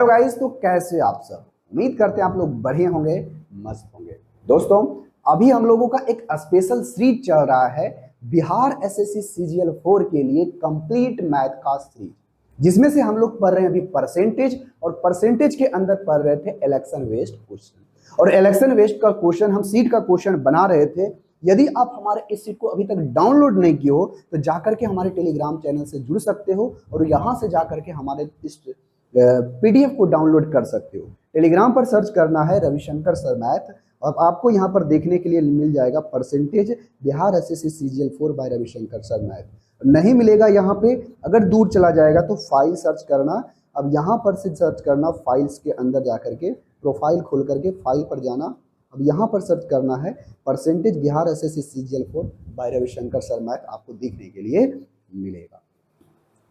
Hello guys, तो कैसे आप सब। उम्मीद करते हैं आप लोग बढ़िया होंगे, मस्त होंगे। दोस्तों, अभी हम लोगों का एक स्पेशल सीरीज चल रहा है बिहार एसएससी सीजीएल 4 के लिए कंप्लीट मैथ का सीरीज, जिसमें से हम लोग पढ़ रहे हैं अभी परसेंटेज, और परसेंटेज के अंदर पढ़ रहे थे इलेक्शन वेस्ट क्वेश्चन। और इलेक्शन वेस्ट का क्वेश्चन हम सीट का क्वेश्चन बना रहे थे। यदि आप हमारे इस सीट को अभी तक डाउनलोड नहीं किए हो तो जाकर के हमारे टेलीग्राम चैनल से जुड़ सकते हो और यहाँ से जाकर के हमारे इस पीडीएफ को डाउनलोड कर सकते हो। टेलीग्राम पर सर्च करना है रविशंकर सर मैथ, और आपको यहाँ पर देखने के लिए मिल जाएगा percentage Bihar SSC CGL 4 by Ravishankar sir math. नहीं मिलेगा यहाँ पे, अगर दूर चला जाएगा तो फाइल सर्च करना। अब यहाँ पर से सर्च करना, फाइल्स के अंदर जाकर के प्रोफाइल खोल करके फाइल पर जाना। अब यहाँ पर सर्च करना है percentage Bihar SSC CGL 4 by Ravishankar sir math, आपको देखने के लिए मिलेगा।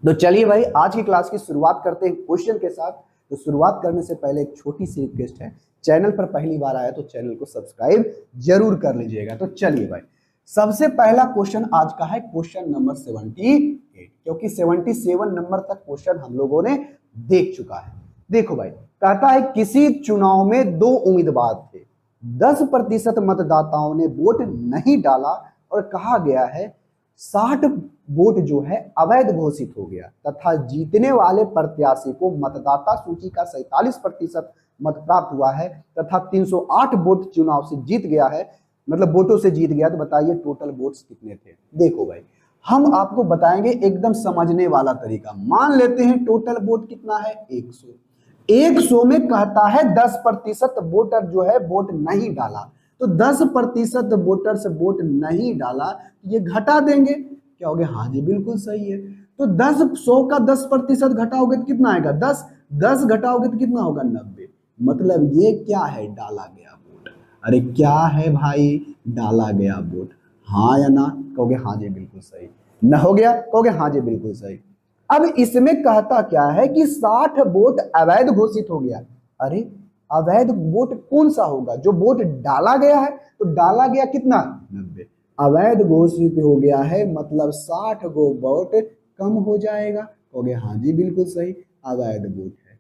तो चलिए भाई, आज की क्लास की शुरुआत करते हैं क्वेश्चन के साथ। तो शुरुआत करने से पहले एक छोटी सी रिक्वेस्ट है, चैनल पर पहली बार आया तो चैनल को सब्सक्राइब जरूर कर लीजिएगा। तो चलिए भाई, सबसे पहला क्वेश्चन आज का है क्वेश्चन नंबर 78, क्योंकि 77 नंबर तक क्वेश्चन हम लोगों ने देख चुका है। देखो भाई, कहता है किसी चुनाव में 2 उम्मीदवार थे, 10% मतदाताओं ने वोट नहीं डाला और कहा गया है 60 वोट जो है अवैध घोषित हो गया, तथा जीतने वाले प्रत्याशी को मतदाता सूची का 47% मत प्राप्त हुआ है, तथा 308 वोट चुनाव से जीत गया है, मतलब वोटों से जीत गया। तो बताइए टोटल वोट्स कितने थे। देखो भाई, हम आपको बताएंगे एकदम समझने वाला तरीका। मान लेते हैं टोटल वोट कितना है, 100। 100 में कहता है 10% वोटर जो है वोट नहीं डाला, तो 10% वोटर से वोट नहीं डाला, ये घटा देंगे। क्या हो गया, हाँ जी बिल्कुल सही है। तो 100 का 10% घटाओगे तो कितना आएगा, 10 घटाओगे तो कितना होगा, 90। मतलब ये क्या है, डाला गया वोट। अरे क्या है भाई, डाला गया वोट। हाँ या ना, कहोगे हाँ जी बिल्कुल सही। न हो गया, कहोगे हाँ जी बिल्कुल सही। अब इसमें कहता क्या है कि 60 वोट अवैध घोषित हो गया। अरे अवैध वोट कौन सा होगा, जो वोट डाला गया है। तो डाला गया कितना, 90। अवैध घोषित हो गया है, मतलब 60 गो वोट कम हो जाएगा। कहोगे हाँ जी बिल्कुल सही, अवैध वोट है।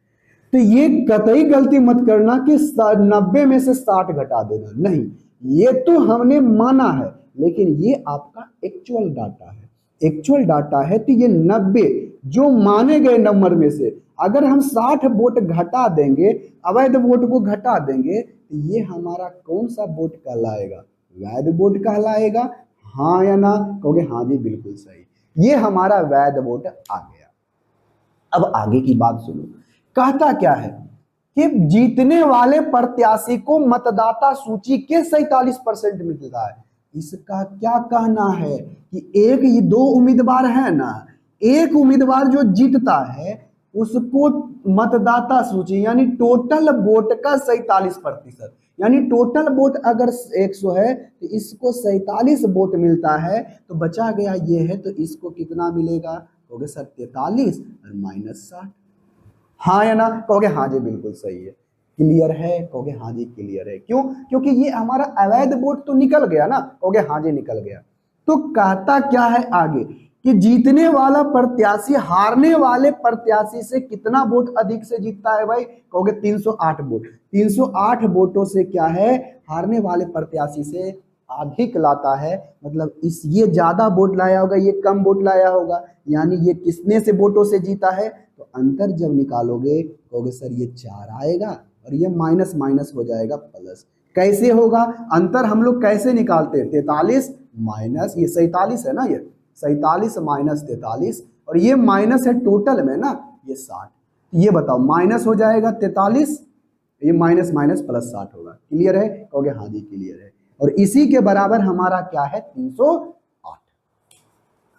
तो ये कतई गलती मत करना कि 90 में से 60 घटा देना, नहीं, ये तो हमने माना है, लेकिन ये आपका एक्चुअल डाटा है। एक्चुअल डाटा है तो ये 90 जो माने गए नंबर में से अगर हम 60 वोट घटा देंगे, अवैध वोट को घटा देंगे, तो ये हमारा कौन सा वोट कहलाएगा, वैध वोट कहलाएगा। हाँ या ना, कहोगे हाँ जी बिल्कुल सही, ये हमारा वैध वोट आ गया। अब आगे की बात सुनो, कहता क्या है कि जीतने वाले प्रत्याशी को मतदाता सूची के 47% मिलता है। इसका क्या कहना है कि एक ये 2 उम्मीदवार है ना, एक उम्मीदवार जो जीतता है उसको मतदाता सूची यानी टोटल वोट का 47%, यानी टोटल वोट अगर 100 है तो इसको 47 वोट मिलता है, तो बचा गया ये है, तो इसको कितना मिलेगा, कहोगे सर 43 और -60। हाँ या ना, कहोगे हाँ जी बिल्कुल सही है। क्लियर है, कहोगे हाँ जी क्लियर है। क्यों, क्योंकि ये हमारा अवैध वोट तो निकल गया ना, कहोगे हाँ जी निकल गया। तो कहता क्या है आगे कि जीतने वाला प्रत्याशी हारने वाले प्रत्याशी से कितना वोट अधिक से जीतता है भाई, कहोगे 308 वोट। 308 वोटों से क्या है, हारने वाले प्रत्याशी से अधिक लाता है, मतलब इस ये ज्यादा वोट लाया होगा, ये कम वोट लाया होगा, यानी ये किसने से वोटों से जीता है। तो अंतर जब निकालोगे कहोगे सर ये 4 आएगा और ये माइनस माइनस हो जाएगा प्लस। कैसे होगा अंतर, हम लोग कैसे निकालते हैं, 43 माइनस ये 47 है ना, ये 47 माइनस 43, और ये माइनस है टोटल में ना, ये 60। ये बताओ माइनस हो जाएगा 43, ये माइनस माइनस प्लस 60 होगा। क्लियर है, कहोगे हाँ जी क्लियर है। और इसी के बराबर हमारा क्या है, 308।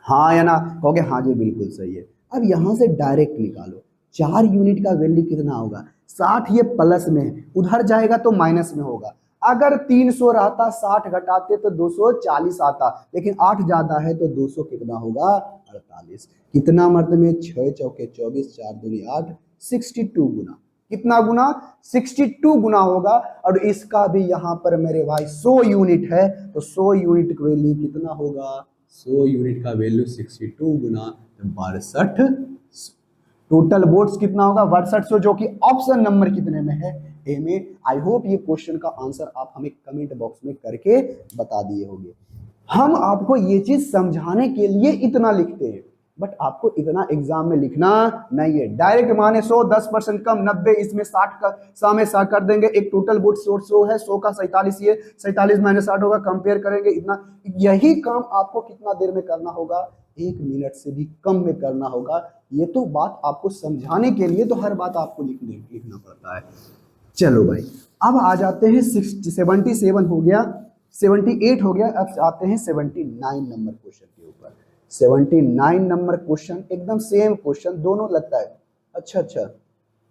हाँ या ना, कहोगे हाँ जी बिल्कुल सही है। अब यहां से डायरेक्ट निकालो, 4 यूनिट का वैल्यू कितना होगा, 60, ये प्लस में है, उधर जाएगा तो माइनस में होगा। अगर 300 रहता, 60 घटाते तो 240 आता, लेकिन 8 ज्यादा है तो 200 कितना होगा, 48। कितना मर्द में, 6 चौके 24, 4 दूनी 8, 62 गुना। कितना गुना, 62 गुना होगा। और इसका भी यहाँ पर मेरे भाई 100 यूनिट है, तो 100 यूनिट का वैल्यू कितना होगा, 100 यूनिट का वैल्यू 62 गुना 62। टोटल वोट्स कितना होगा 62, जो कि ऑप्शन नंबर कितने में है, ए में। आई होप ये क्वेश्चन का आंसर आप हमें कमेंट बॉक्स में करके बता दिए होंगे। हम आपको ये चीज समझाने के लिए इतना लिखते हैं, बट आपको इतना एग्जाम में लिखना नहीं है। डायरेक्ट माने 100, 10% कम 90, इसमें 60 का 100 में 60 कर देंगे। एक टोटल वोट 100 है, 100 का 47, ये 47 माइनस 60 होगा, कंपेयर करेंगे इतना। यही काम आपको कितना देर में करना होगा, 1 मिनट से भी कम में करना होगा। ये तो बात आपको समझाने के लिए तो हर बात आपको लिखना पड़ता है। चलो भाई, अब आ जाते हैं 77 हो गया, 78 हो गया। अब आते हैं 79 नंबर क्वेश्चन के ऊपर। 79 नंबर क्वेश्चन एकदम सेम क्वेश्चन, दोनों लगता है अच्छा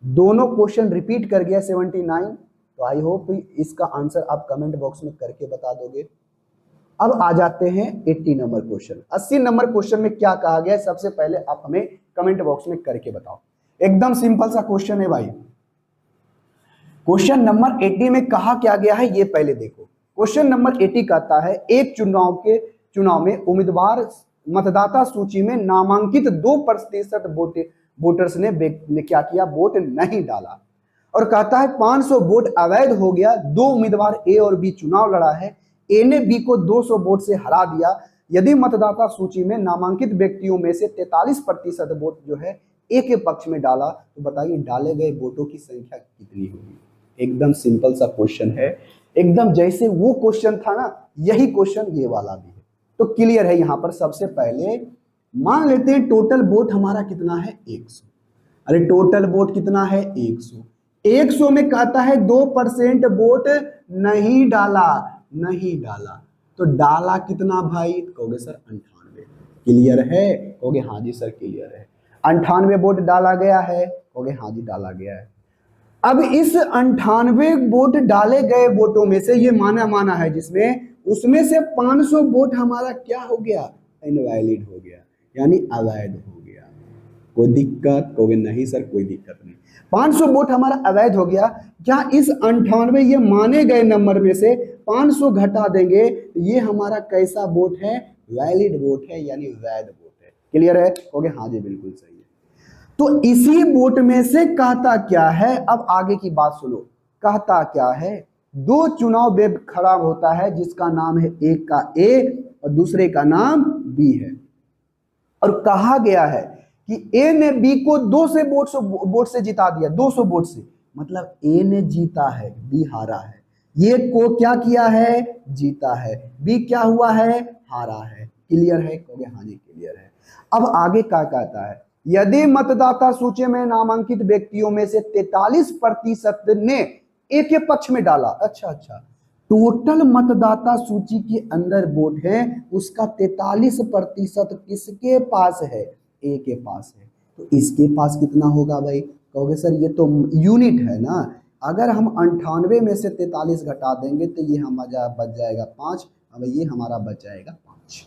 दोनों क्वेश्चन रिपीट कर गया 79। तो आई होप इसका आंसर आप कमेंट बॉक्स में करके बता दोगे। अब आ जाते हैं 80 नंबर क्वेश्चन। 80 नंबर क्वेश्चन में क्या कहा गया है, सबसे पहले आप हमें कमेंट बॉक्स में करके बताओ। एकदम सिंपल सा क्वेश्चन है भाई। क्वेश्चन नंबर 80 में कहा क्या गया है ये पहले देखो। क्वेश्चन नंबर 80 कहता है, एक चुनाव में उम्मीदवार मतदाता सूची में नामांकित 2% वोटर्स ने क्या किया, वोट नहीं डाला। और कहता है 500 वोट अवैध हो गया। 2 उम्मीदवार ए और बी चुनाव लड़ा है, ए ने बी को 200 वोट से हरा दिया। यदि मतदाता सूची में नामांकित व्यक्तियों में से 43% वोट जो है ए के पक्ष में डाला, तो बताइए डाले गए वोटों की संख्या कितनी होगी। एकदम सिंपल सा क्वेश्चन है, एकदम जैसे वो क्वेश्चन था ना, यही क्वेश्चन ये वाला भी है। तो क्लियर है। यहां पर सबसे पहले मान लेते हैं टोटल वोट हमारा कितना है 100। अरे टोटल वोट कितना है 100। 100 में कहता है 2% वोट नहीं डाला। तो डाला कितना भाई, कहोगे सर 98। क्लियर है, कहोगे हाँ जी सर क्लियर है। 98 वोट डाला गया है, कहोगे हाँ जी डाला गया है। अब इस 98 वोट डाले गए वोटों में से ये माना है जिसमें, उसमें से 500 वोट हमारा क्या हो गया, इनवैलिड हो गया, यानी अवैध हो गया। कोई दिक्कत, कहोगे नहीं सर कोई दिक्कत नहीं। 500 वोट हमारा अवैध हो गया। क्या इस 98 ये माने गए नंबर में से 500 घटा देंगे, ये हमारा कैसा वोट है, वैलिड वोट है, यानी वैध वोट है। क्लियर है, कहोगे हाँ जी बिल्कुल सही है। तो इसी वोट में से कहता क्या है, अब आगे की बात सुनो। कहता क्या है, 2 चुनाव वेब खराब होता है जिसका नाम है, एक का ए और दूसरे का नाम बी है। और कहा गया है कि ए ने बी को 200 वोट से जिता दिया, 200 वोट से। मतलब ए ने जीता है, बी हारा है। ये को क्या किया है, जीता है। बी क्या हुआ है, हारा है। क्लियर है, कहोगे हाँ जी क्लियर है। अब आगे क्या कहता है, यदि मतदाता सूची में नामांकित व्यक्तियों में से 43% ने ए के पक्ष में डाला। अच्छा, टोटल मतदाता सूची के अंदर वोट है, उसका 43% किसके पास है, ए के पास है। तो इसके पास कितना होगा भाई, कहोगे सर ये तो यूनिट है ना। अगर हम 98 में से 43 घटा देंगे तो ये हमारा बच जाएगा 5। अब ये हमारा बच जाएगा 5,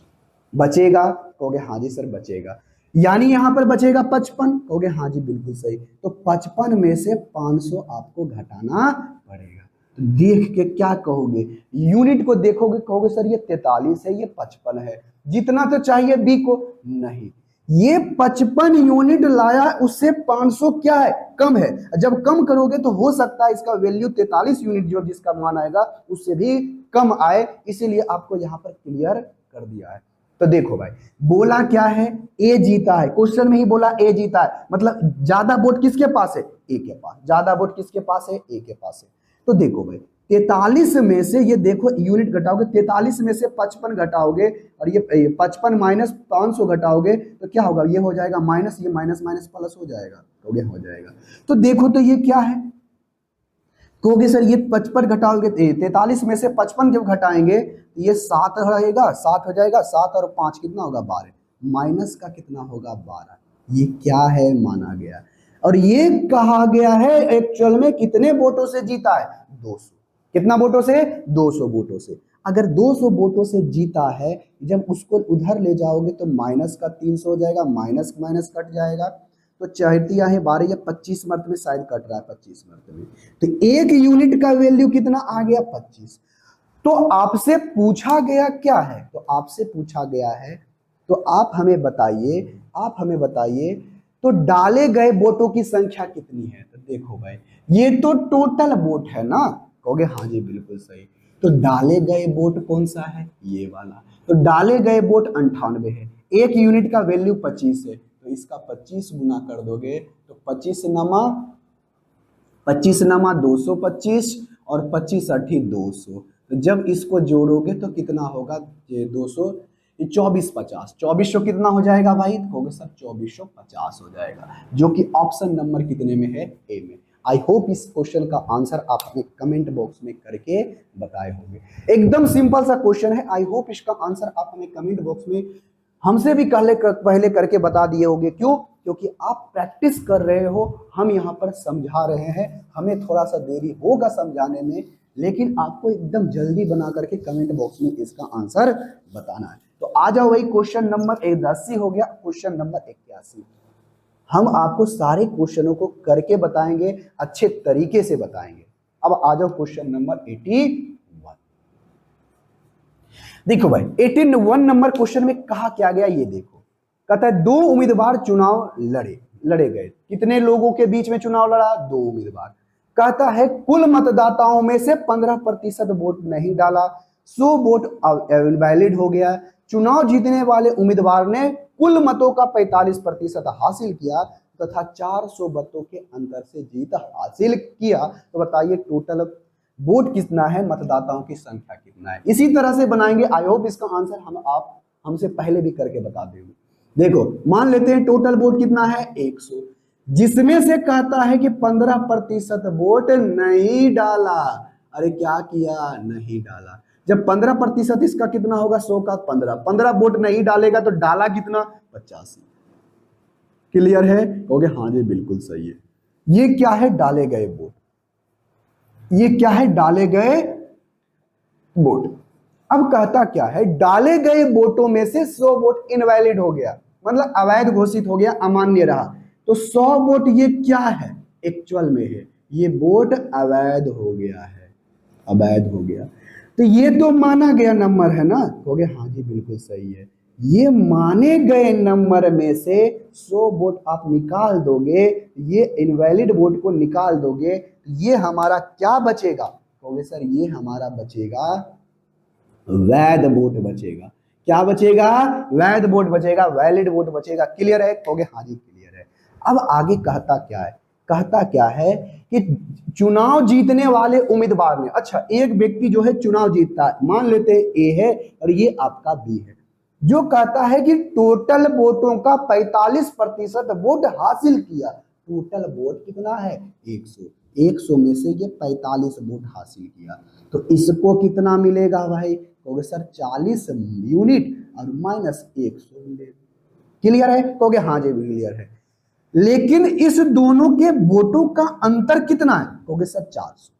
बचेगा, कहोगे हाँ जी सर बचेगा। यानी यहां पर बचेगा 55, कहोगे हाँ जी बिल्कुल सही। तो 55 में से 500 आपको घटाना पड़ेगा। तो देख के क्या कहोगे, यूनिट को देखोगे, कहोगे सर ये 43 है, ये 55 है, जितना तो चाहिए बी को। नहीं, ये 55 यूनिट लाया, उससे 500 क्या है, कम है। जब कम करोगे तो हो सकता है इसका वैल्यू 43 यूनिट जो जिसका मान आएगा उससे भी कम आए, इसीलिए आपको यहां पर क्लियर कर दिया है। तो देखो भाई, बोला क्या है, ए जीता है। क्वेश्चन में ही बोला ए जीता है, मतलब ज्यादा वोट किसके पास है, ए के पास। ज्यादा वोट किसके पास है, ए के पास है। तो देखो भाई 43 में से ये देखो यूनिट घटाओगे, 43 में से 55 घटाओगे और ये 55 माइनस 500 घटाओगे तो क्या होगा, ये हो जाएगा माइनस, ये माइनस माइनस प्लस हो जाएगा, हो जाएगा। तो देखो तो ये क्या है, कहोगे सर ये 55 घटाओगे, 43 में से 55 जब घटाएंगे तो ये 7 रहेगा, 7 हो जाएगा। 7 और 5 कितना होगा, 12। माइनस का कितना होगा, 12। ये क्या है, माना गया। और ये कहा गया है एक्चुअल में कितने वोटों से जीता है, 200। कितना वोटों से, 200 वोटों से। अगर 200 वोटों से जीता है, जब उसको उधर ले जाओगे तो माइनस का 300 हो जाएगा, माइनस माइनस कट जाएगा। तो 4 है 12 या 25 मर्त में शायद कट रहा है, 25 मर्त में। तो एक यूनिट का वैल्यू कितना आ गया, 25। तो आपसे पूछा गया क्या है, तो आपसे पूछा गया है, तो आप हमें बताइए तो डाले गए वोटों की संख्या कितनी है? तो देखो भाई, ये तो टोटल वोट है ना, कहोगे हाँ जी बिल्कुल सही। तो डाले गए वोट कौन सा है? ये वाला। तो डाले गए वोट 98 है। एक यूनिट का वैल्यू 25 है, तो इसका 25 गुना कर दोगे तो 25 नमा 225 और 25 अठी 200। तो जब इसको जोड़ोगे तो कितना होगा? ये 200, 2450, 2400 कितना हो जाएगा भाई? कहोगे सर 2450 हो जाएगा, जो कि ऑप्शन नंबर कितने में है? ए में। आई होप इस क्वेश्चन का आंसर आप हमें कमेंट बॉक्स में करके बताए होंगे। एकदम सिंपल सा क्वेश्चन है। आई होप इसका आंसर आप हमें कमेंट बॉक्स में हमसे भी पहले करके बता दिए होंगे। क्यों? क्योंकि आप प्रैक्टिस कर रहे हो, हम यहाँ पर समझा रहे हैं। हमें थोड़ा सा देरी होगा समझाने में, लेकिन आपको एकदम जल्दी बना करके कमेंट बॉक्स में इसका आंसर बताना है। तो आ जाओ भाई, क्वेश्चन नंबर 81 हो गया। क्वेश्चन नंबर 81 हम आपको सारे क्वेश्चनों को करके बताएंगे, अच्छे तरीके से बताएंगे। अब आ जाओ क्वेश्चन नंबर 81। देखो भाई, 81 नंबर क्वेश्चन में कहा क्या गया ये देखो। कहता है दो उम्मीदवार चुनाव लड़े गए। कितने लोगों के बीच में चुनाव लड़ा? दो उम्मीदवार। कहता है कुल मतदाताओं में से 15% वोट नहीं डाला, 100 वोट इनवैलिड हो गया। चुनाव जीतने वाले उम्मीदवार ने कुल मतों का 45% हासिल किया तथा 400 मतों के अंतर से जीत हासिल किया। तो बताइए टोटल वोट कितना है, मतदाताओं की संख्या कितना है? इसी तरह से बनाएंगे। आई होप इसका आंसर आप हमसे पहले भी करके बता देंगे। देखो मान लेते हैं टोटल वोट कितना है? 100, जिसमें से कहता है कि 15% वोट नहीं डाला। अरे क्या किया? नहीं डाला। जब 15% इसका कितना होगा? 100 का 15 वोट नहीं डालेगा तो डाला कितना? 85। क्लियर है? कहोगे हाँ जी बिल्कुल सही है। ये क्या है? डाले गए वोट। ये क्या है? डाले गए वोट। अब कहता क्या है? डाले गए वोटों में से 100 वोट इनवैलिड हो गया, मतलब अवैध घोषित हो गया, अमान्य रहा। तो 100 वोट ये क्या है? एक्चुअल में है ये वोट अवैध हो गया है, अवैध हो गया। तो ये तो माना गया नंबर है ना? कहोगे हाँ जी बिल्कुल सही है। ये माने गए नंबर में से 100 वोट आप निकाल दोगे, ये इनवैलिड वोट को निकाल दोगे, ये हमारा क्या बचेगा? कहोगे सर ये हमारा बचेगा वैध वोट बचेगा। क्या बचेगा? वैध वोट बचेगा, वैलिड वोट बचेगा। क्लियर है? कहोगे हाँ जी क्लियर है। अब आगे कहता क्या है? कहता क्या है कि चुनाव जीतने वाले उम्मीदवार ने, अच्छा एक व्यक्ति जो है चुनाव जीतता है, मान लेते हैं ए है और ये आपका बी है, जो कहता है कि टोटल वोटों का 45% वोट हासिल किया। टोटल वोट कितना है? 100। 100 में से ये 45 वोट हासिल किया, तो इसको कितना मिलेगा भाई? कहोगे सर 40 यूनिट और माइनस 100 मिलेगा। क्लियर है? कहोगे हाँ जी क्लियर है। लेकिन इस दोनों के वोटों का अंतर कितना है? कहोगे सर 400।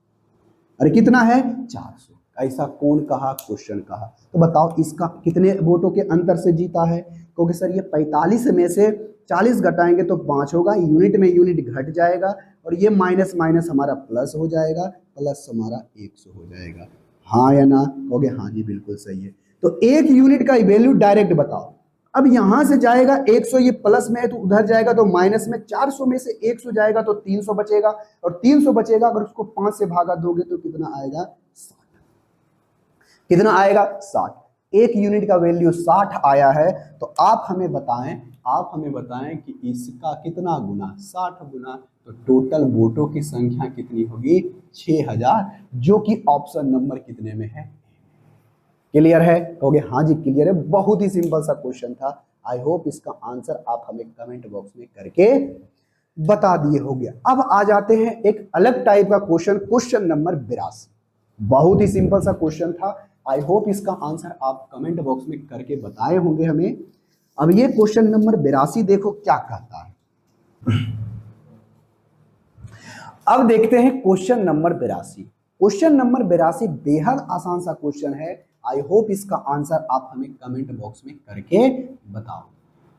अरे कितना है? 400। ऐसा कौन कहा? क्वेश्चन कहा। तो बताओ इसका कितने वोटों के अंतर से जीता है? क्योंकि सर ये 45 में से 40 घटाएंगे तो 5 होगा, यूनिट में यूनिट घट जाएगा और ये माइनस माइनस हमारा प्लस हो जाएगा, प्लस हमारा 100 हो जाएगा। हाँ या ना? कहोगे हाँ जी बिल्कुल सही है। तो एक यूनिट का वैल्यू डायरेक्ट बताओ। अब यहां से जाएगा 100, ये प्लस में है तो उधर जाएगा तो माइनस में, 400 में से 100 जाएगा तो 300 बचेगा, और 300 बचेगा अगर उसको 5 से भागा दोगे तो कितना आएगा? 60। कितना आएगा? 60। एक यूनिट का वैल्यू 60 आया है। तो आप हमें बताएं कि इसका कितना गुना? 60 गुना। तो टोटल वोटों की संख्या कितनी होगी? 6000, जो कि ऑप्शन नंबर कितने में है? क्लियर है? कहोगे हाँ जी क्लियर है। बहुत ही सिंपल सा क्वेश्चन था। आई होप इसका आंसर आप हमें कमेंट बॉक्स में करके बता दिए होंगे। अब आ जाते हैं एक अलग टाइप का क्वेश्चन, क्वेश्चन नंबर 82। बहुत ही सिंपल सा क्वेश्चन था। आई होप इसका आंसर आप कमेंट बॉक्स में करके बताए होंगे हमें। अब ये क्वेश्चन नंबर 82 देखो क्या कहता है। अब देखते हैं क्वेश्चन नंबर 82। क्वेश्चन नंबर 82 बेहद आसान सा क्वेश्चन है। आई होप इसका आंसर आप हमें कमेंट बॉक्स में करके बताओ।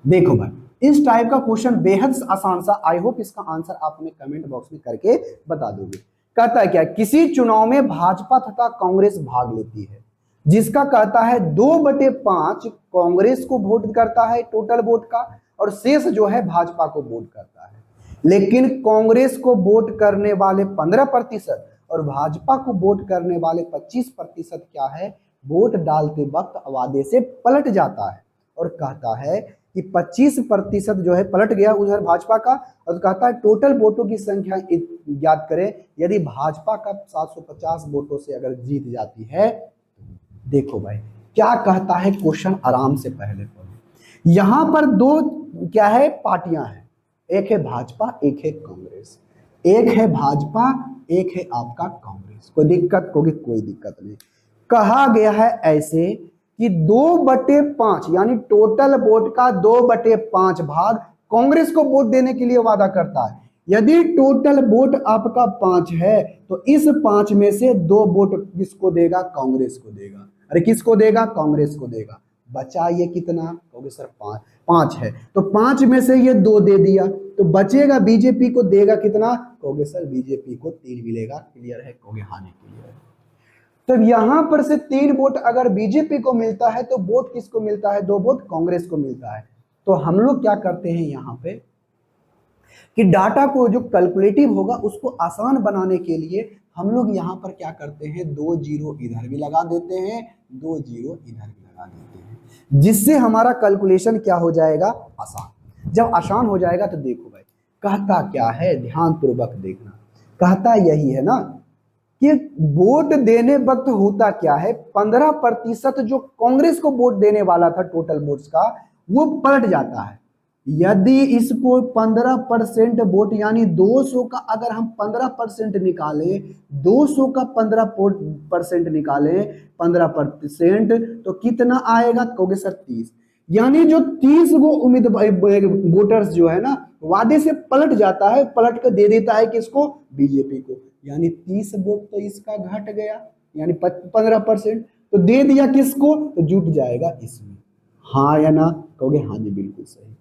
देखो भाई, इस टाइप का क्वेश्चन बेहद आसान सा, आई होप इसका आंसर आप हमें कमेंट बॉक्स में करके बता दोगे। कहता है क्या? किसी चुनाव में भाजपा तथा कांग्रेस भाग लेती है, जिसका कहता है 2/5 कांग्रेस को वोट करता है टोटल वोट का, और शेष जो है भाजपा को वोट करता है। लेकिन कांग्रेस को वोट करने वाले 15% और भाजपा को वोट करने वाले 25% क्या है, वोट डालते वक्त वादे से पलट जाता है और कहता है कि 25% जो है पलट गया उधर भाजपा का, और कहता है टोटल वोटों की संख्या ज्ञात करें, यदि भाजपा का 750 वोटों से अगर जीत जाती है। देखो भाई क्या कहता है क्वेश्चन, आराम से पहले पढ़ो। यहां पर दो क्या है, पार्टियां हैं, एक है भाजपा एक है कांग्रेस, एक है भाजपा एक है आपका कांग्रेस। कोई दिक्कत होगी? कोई दिक्कत नहीं। कहा गया है ऐसे कि 2/5 यानी टोटल वोट का 2/5 भाग कांग्रेस को वोट देने के लिए वादा करता है। यदि टोटल वोट आपका 5 है तो इस 5 में से 2 वोट किसको देगा? कांग्रेस को देगा। अरे किसको देगा? कांग्रेस को देगा। बचा ये कितना? कहोगे सर 5 है, तो 5 में से ये 2 दे दिया, तो बचेगा बीजेपी को देगा कितना? कहोगे सर बीजेपी को 3 मिलेगा। क्लियर है? कहोगे हाँ नहीं क्लियर है। तो यहां पर से 3 वोट अगर बीजेपी को मिलता है तो वोट किसको मिलता है? 2 वोट कांग्रेस को मिलता है। तो हम लोग क्या करते हैं यहाँ पे कि डाटा को जो कैलकुलेटिव होगा उसको आसान बनाने के लिए हम लोग यहाँ पर क्या करते हैं, 2 जीरो इधर भी लगा देते हैं, 2 जीरो इधर भी लगा देते हैं, जिससे हमारा कैलकुलेशन क्या हो जाएगा? आसान। जब आसान हो जाएगा तो देखो भाई कहता क्या है, ध्यान पूर्वक देखना। कहता यही है ना कि वोट देने वक्त होता क्या है, 15% जो कांग्रेस को वोट देने वाला था टोटल वोट्स का, वो पलट जाता है। यदि इसको 15% वोट यानी 200 का अगर हम 15% निकालें, 200 का 15% निकालें 15%, तो कितना आएगा? कहोगे सर 30। यानी जो 30 वो वोटर्स जो है ना वादे से पलट जाता है, पलट कर दे देता है किसको? बीजेपी को। यानी 30 वोट तो इसका घट गया, यानी 15%, तो दे दिया किसको? तो जुट जाएगा इसमें। हाँ या ना? कहोगे हाँ जी बिल्कुल सही।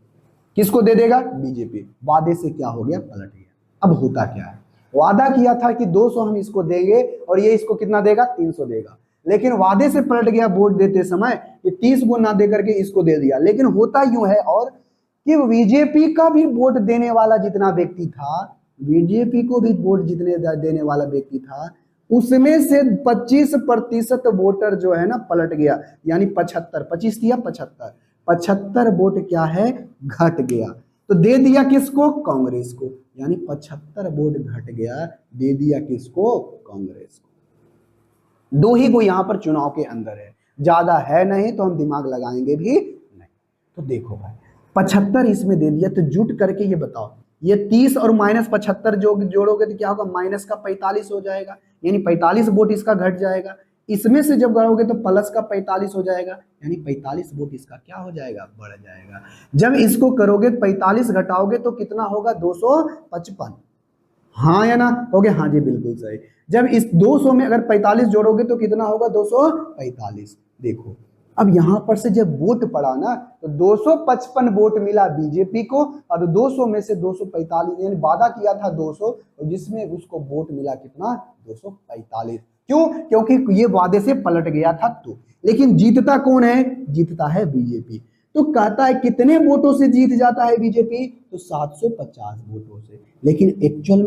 किसको दे देगा? बीजेपी। वादे से क्या हो गया? पलट गया। अब होता क्या है, वादा किया था कि 200 हम इसको देंगे और ये इसको कितना देगा? 300 देगा, लेकिन वादे से पलट गया वोट देते समय, ये 30 को ना दे करके इसको दे दिया। लेकिन होता यूं है और कि बीजेपी का भी वोट देने वाला जितना व्यक्ति था, बीजेपी को भी वोट जितने देने वाला व्यक्ति था, उसमें से 25% वोटर जो है ना पलट गया, यानी 75, 25 किया 75 वोट क्या है? घट गया। तो दे दिया किसको? कांग्रेस को। यानी 75 वोट घट गया, दे दिया किसको? कांग्रेस को। 2 ही को यहां पर चुनाव के अंदर है, ज्यादा है नहीं तो हम दिमाग लगाएंगे भी नहीं। तो देखो भाई 75 इसमें दे दिया, तो जुट करके ये बताओ, ये 30 और -75 जो जोड़ोगे तो क्या होगा? माइनस का 45 हो जाएगा, यानी 45 वोट इसका घट जाएगा। इसमें से जब गढ़ोगे तो प्लस का 45 हो जाएगा, यानी 45 वोट इसका क्या हो जाएगा? बढ़ जाएगा। जब इसको करोगे 45 घटाओगे तो कितना होगा? 255। हाँ या ना? हो गया हाँ जी बिल्कुल सही। जब इस 200 में अगर 45 जोड़ोगे तो कितना होगा? 245। देखो अब यहां पर से जब वोट पड़ा ना तो 255 वोट मिला बीजेपी को, और 200 में से 245, यानी वादा किया था 200 और जिसमें उसको वोट मिला कितना? 245। क्यों? क्योंकि ये वादे से पलट गया था। तो लेकिन जीतता कौन है? जीतता है बीजेपी। तो कहता है कितने वोटों से जीत जाता है बीजेपी? तो 750 वोटों से। लेकिन एक्चुअल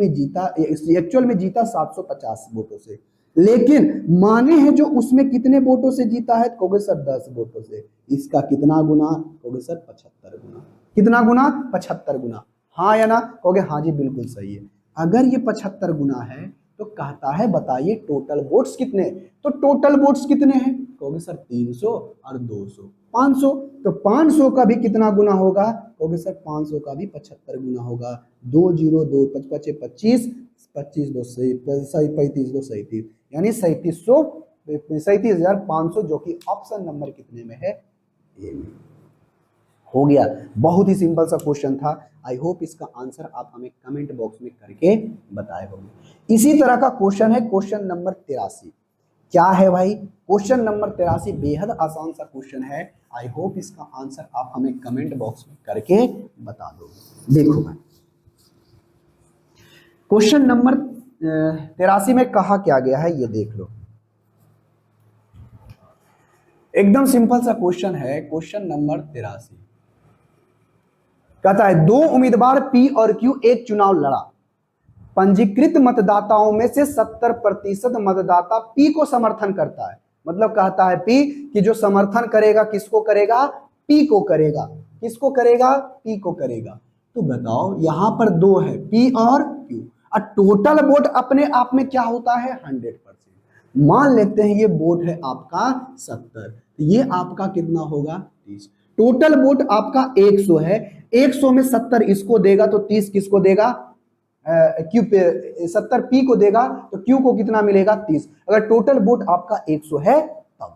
में जीता 750 वोटों से, लेकिन माने हैं जो उसमें कितने वोटों से जीता है? कहोगे सर 10 वोटों से। इसका कितना गुना? कहोगे सर 75 गुना। कितना गुना? 75 गुना। हाँ या ना? कहोगे हाँ जी बिल्कुल सही है। अगर ये 75 गुना है तो कहता है बताइए टोटल वोट्स कितने? तो टोटल वोट्स कितने हैं? कहोगे सर 300 और 200 500। तो 500 का भी कितना गुना होगा? कहोगे सर 500 का भी 75 गुना होगा। 2 जीरो 2 55 25 25 2 35 2 37, यानी 37,500, जो कि ऑप्शन नंबर कितने में है? ए में। हो गया। बहुत ही सिंपल सा क्वेश्चन था। आई होप इसका आंसर आप हमें कमेंट बॉक्स में करके बताए होंगे। इसी तरह का क्वेश्चन है क्वेश्चन नंबर 83। क्या है भाई? क्वेश्चन नंबर 83 बेहद आसान सा क्वेश्चन है। आई होप इसका आंसर आप हमें कमेंट बॉक्स में करके बता दो। देखो भाई क्वेश्चन नंबर 83 में कहा क्या गया है, ये देख लो। एकदम सिंपल सा क्वेश्चन है, क्वेश्चन नंबर 83। कहता है 2 उम्मीदवार पी और क्यू एक चुनाव लड़ा, पंजीकृत मतदाताओं में से 70% मतदाता पी को समर्थन करता है। मतलब कहता है पी कि जो समर्थन करेगा किसको करेगा, पी को करेगा। किसको करेगा, पी को करेगा। तो बताओ यहां पर 2 है, पी और क्यू, और टोटल वोट अपने आप में क्या होता है, 100%। मान लेते हैं ये वोट है आपका 70, ये आपका कितना होगा, 30। टोटल वोट आपका 100 है, 100 में 70 इसको देगा तो 30 किसको देगा, क्यू पे 70 पी को देगा तो क्यू को कितना मिलेगा, 30। अगर टोटल वोट आपका 100 है तब।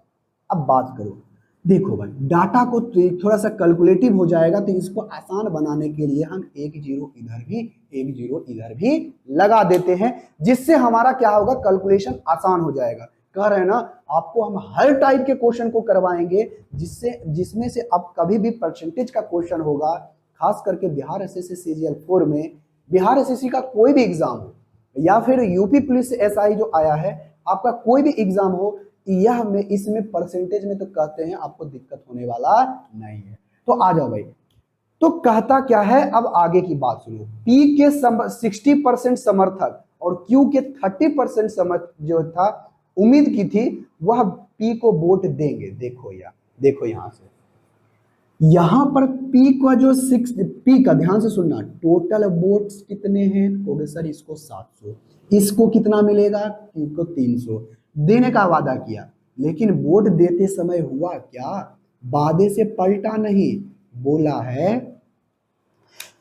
अब बात करो, देखो भाई डाटा को थोड़ा सा कैलकुलेटिव हो जाएगा, तो इसको आसान बनाने के लिए हम एक जीरो इधर भी एक जीरो इधर भी लगा देते हैं, जिससे हमारा क्या होगा, कैलकुलेशन आसान हो जाएगा। कह रहे हैं ना आपको हम हर टाइप के क्वेश्चन को करवाएंगे, जिसमें से अब कभी भी परसेंटेज का क्वेश्चन होगा, खास करके बिहार एसएससी सीजीएल 4 में, बिहार एसएससी का कोई भी एग्जाम हो या फिर यूपी पुलिस एसआई जो आया है, आपका कोई भी एग्जाम हो, यह में इसमें परसेंटेज में तो कहते हैं आपको दिक्कत होने वाला नहीं है। तो आ जाओ भाई, तो कहता क्या है, अब आगे की बात सुनो। पी के 60% समर्थक और क्यू के 30% समर्थक जो था उम्मीद की थी वह पी को वोट देंगे। देखो यहां से, यहां पर पी का जो पी का ध्यान से सुनना, टोटल वोट्स कितने हैं, कहोगे सर इसको 700, इसको कितना मिलेगा, पी को 300 देने का वादा किया, लेकिन वोट देते समय हुआ क्या, वादे से पलटा नहीं, बोला है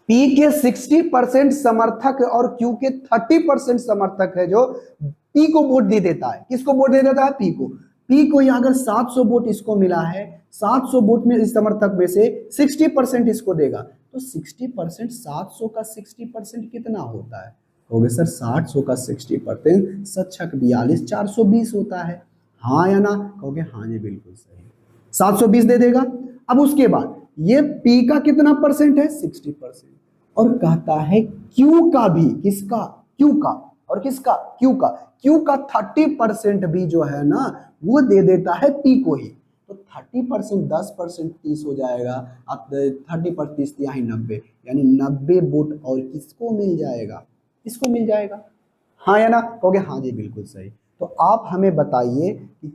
पी के 60% समर्थक और क्यू के 30% समर्थक है जो पी को वोट दे देता है। किसको वोट दे देता है, पी को। पी को यहां अगर 700 वोट इसको मिला है, 700 वोट में इस समर्थक में से 60% इसको देगा, तो 60% 700 का 60% कितना होता है, कहोगे सर 700 का 60% 7×42 420 होता है, हाँ या ना, कहोगे हाँ जी बिल्कुल सही, 720 दे देगा। अब उसके बाद ये पी का कितना परसेंट है, 60%, और कहता है क्यू का भी, किसका, क्यू का, और किसका, क्यू का, क्यू का 30% भी जो है ना वो दे देता है पी को ही। तो 30% 10% 30 हो जाएगा, अब 30% यहाँ 90, यानी 90 वोट और किसको मिल जाएगा, इसको मिल जाएगा, हाँ या ना, कहोगे हाँ जी बिल्कुल सही। तो आप हमें बताइए कि